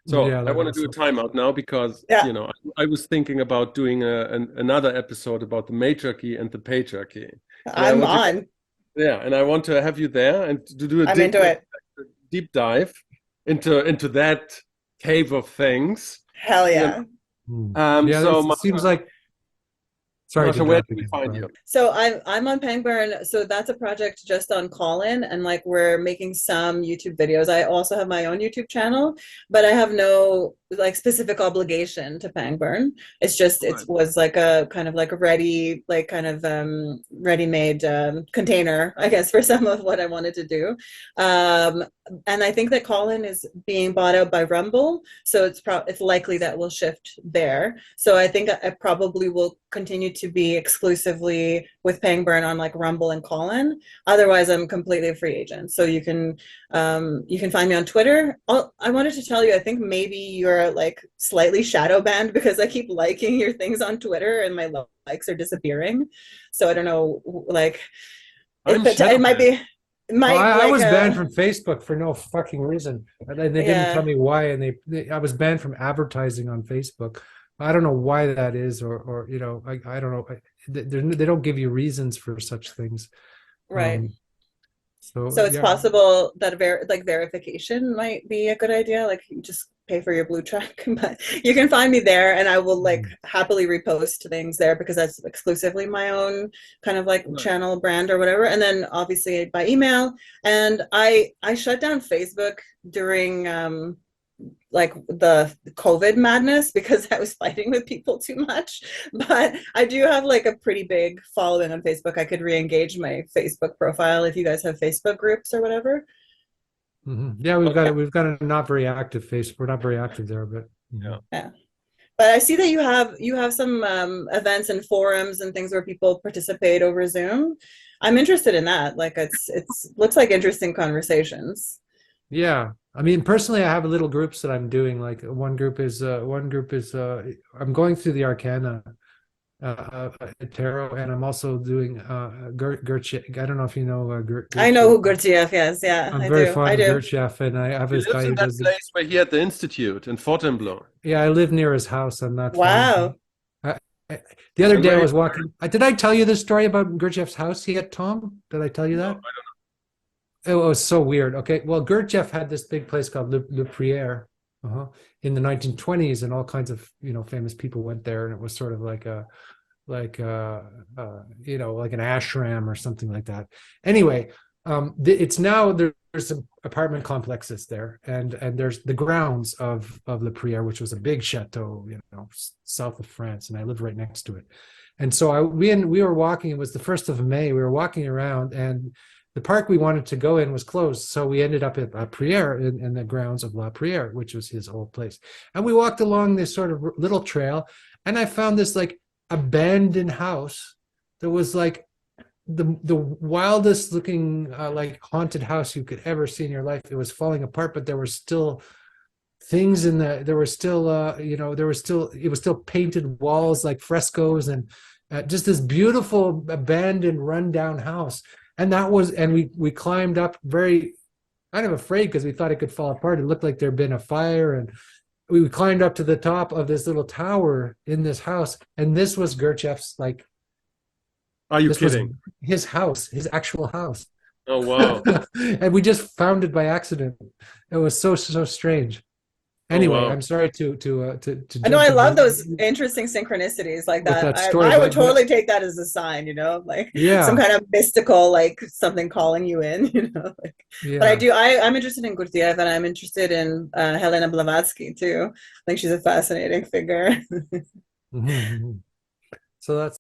So Yeah, I that want to do a also. timeout now because Yeah. I was thinking about doing another episode about the matriarchy and the patriarchy. I'm on. And I want to have you there and to do a I'm into it. deep dive into that cave of things. Hell yeah. Yeah, So it seems like. Sorry, Masha, where can we find you? So I'm on Pangburn. So that's a project just on Call-in, and like we're making some YouTube videos. I also have my own YouTube channel, but I have no like specific obligation to Pangburn. It's just it was like a kind of like a ready, like kind of ready-made container, I guess, for some of what I wanted to do. And I think that Call-in is being bought out by Rumble, so it's likely that we'll shift there. So I think I probably will continue to be exclusively with Pangburn on like Rumble and Call-in. Otherwise, I'm completely a free agent. So you can find me on Twitter. I wanted to tell you, I think maybe you're like slightly shadow banned because I keep liking your things on Twitter and my likes are disappearing. So I don't know, like it might be. I was banned uh, from Facebook for no fucking reason. And they didn't tell yeah, me why, and I was banned from advertising on Facebook. I don't know why that is, or I don't know. They don't give you reasons for such things. right. Um, so So it's yeah. possible that like verification might be a good idea. Like you just pay for your blue check, but you can find me there, and I will like happily repost things there because that's exclusively my own kind of like Right. channel brand or whatever. And then obviously by email. And I shut down Facebook during like the COVID madness because I was fighting with people too much. But I do have like a pretty big following on Facebook. I could re-engage my Facebook profile if you guys have Facebook groups or whatever. Yeah, we've got Okay. it. We've got a not very active face. We're not very active there, but Yeah. Yeah. But I see that you have some events and forums and things where people participate over Zoom. I'm interested in that. Like it's looks like interesting conversations. yeah. I mean, personally, I have little groups that I'm doing. Like one group is I'm going through the Arcana tarot, and I'm also doing Gurdjieff. I don't know if you know I know Gurdjieff. who Gurdjieff is. Yeah, I'm I very do. fond I of do. Gurdjieff, and I have He this lives guy in who that does the. place where he had the institute in Fontainebleau. Yeah, I live near his house. I'm not far. Wow. I, the other And day I where was walking. Did I tell you this story about Gurdjieff's house he had, Tom? Did I tell you no, that? It was so weird. Okay, well, Gurdjieff had this big place called Le Priere in the 1920s, and all kinds of famous people went there, and it was sort of like a like like an ashram or something like that. Anyway, it's now there's some apartment complexes there, and there's the grounds of Le Priere, which was a big chateau, south of France, and I lived right next to it. And so we were walking. It was the 1st of May. We were walking around, and the park we wanted to go in was closed. So we ended up at La Priere in the grounds of La Priere, which was his old place. And we walked along this sort of little trail, and I found this like abandoned house that was like the wildest looking like haunted house you could ever see in your life. It was falling apart, but there were still things in there were still it was still painted walls like frescoes, and just this beautiful abandoned rundown house. And we climbed up very kind of afraid because we thought it could fall apart. It looked like there'd been a fire, and we climbed up to the top of this little tower in this house, and this was Gurdjieff's Are you this was kidding? his house, his actual house. Oh wow. And we just found it by accident. It was so strange. Oh Anyway, wow. I'm sorry to I know jump I in love there those interesting synchronicities like with that. that I, story, I would but totally take that as a sign, like some yeah, kind of mystical, like something calling you in, Like, but yeah. I'm interested in Gurdjieff and I'm interested in Helena Blavatsky too. I think she's a fascinating figure. Mhm, mhm. So that's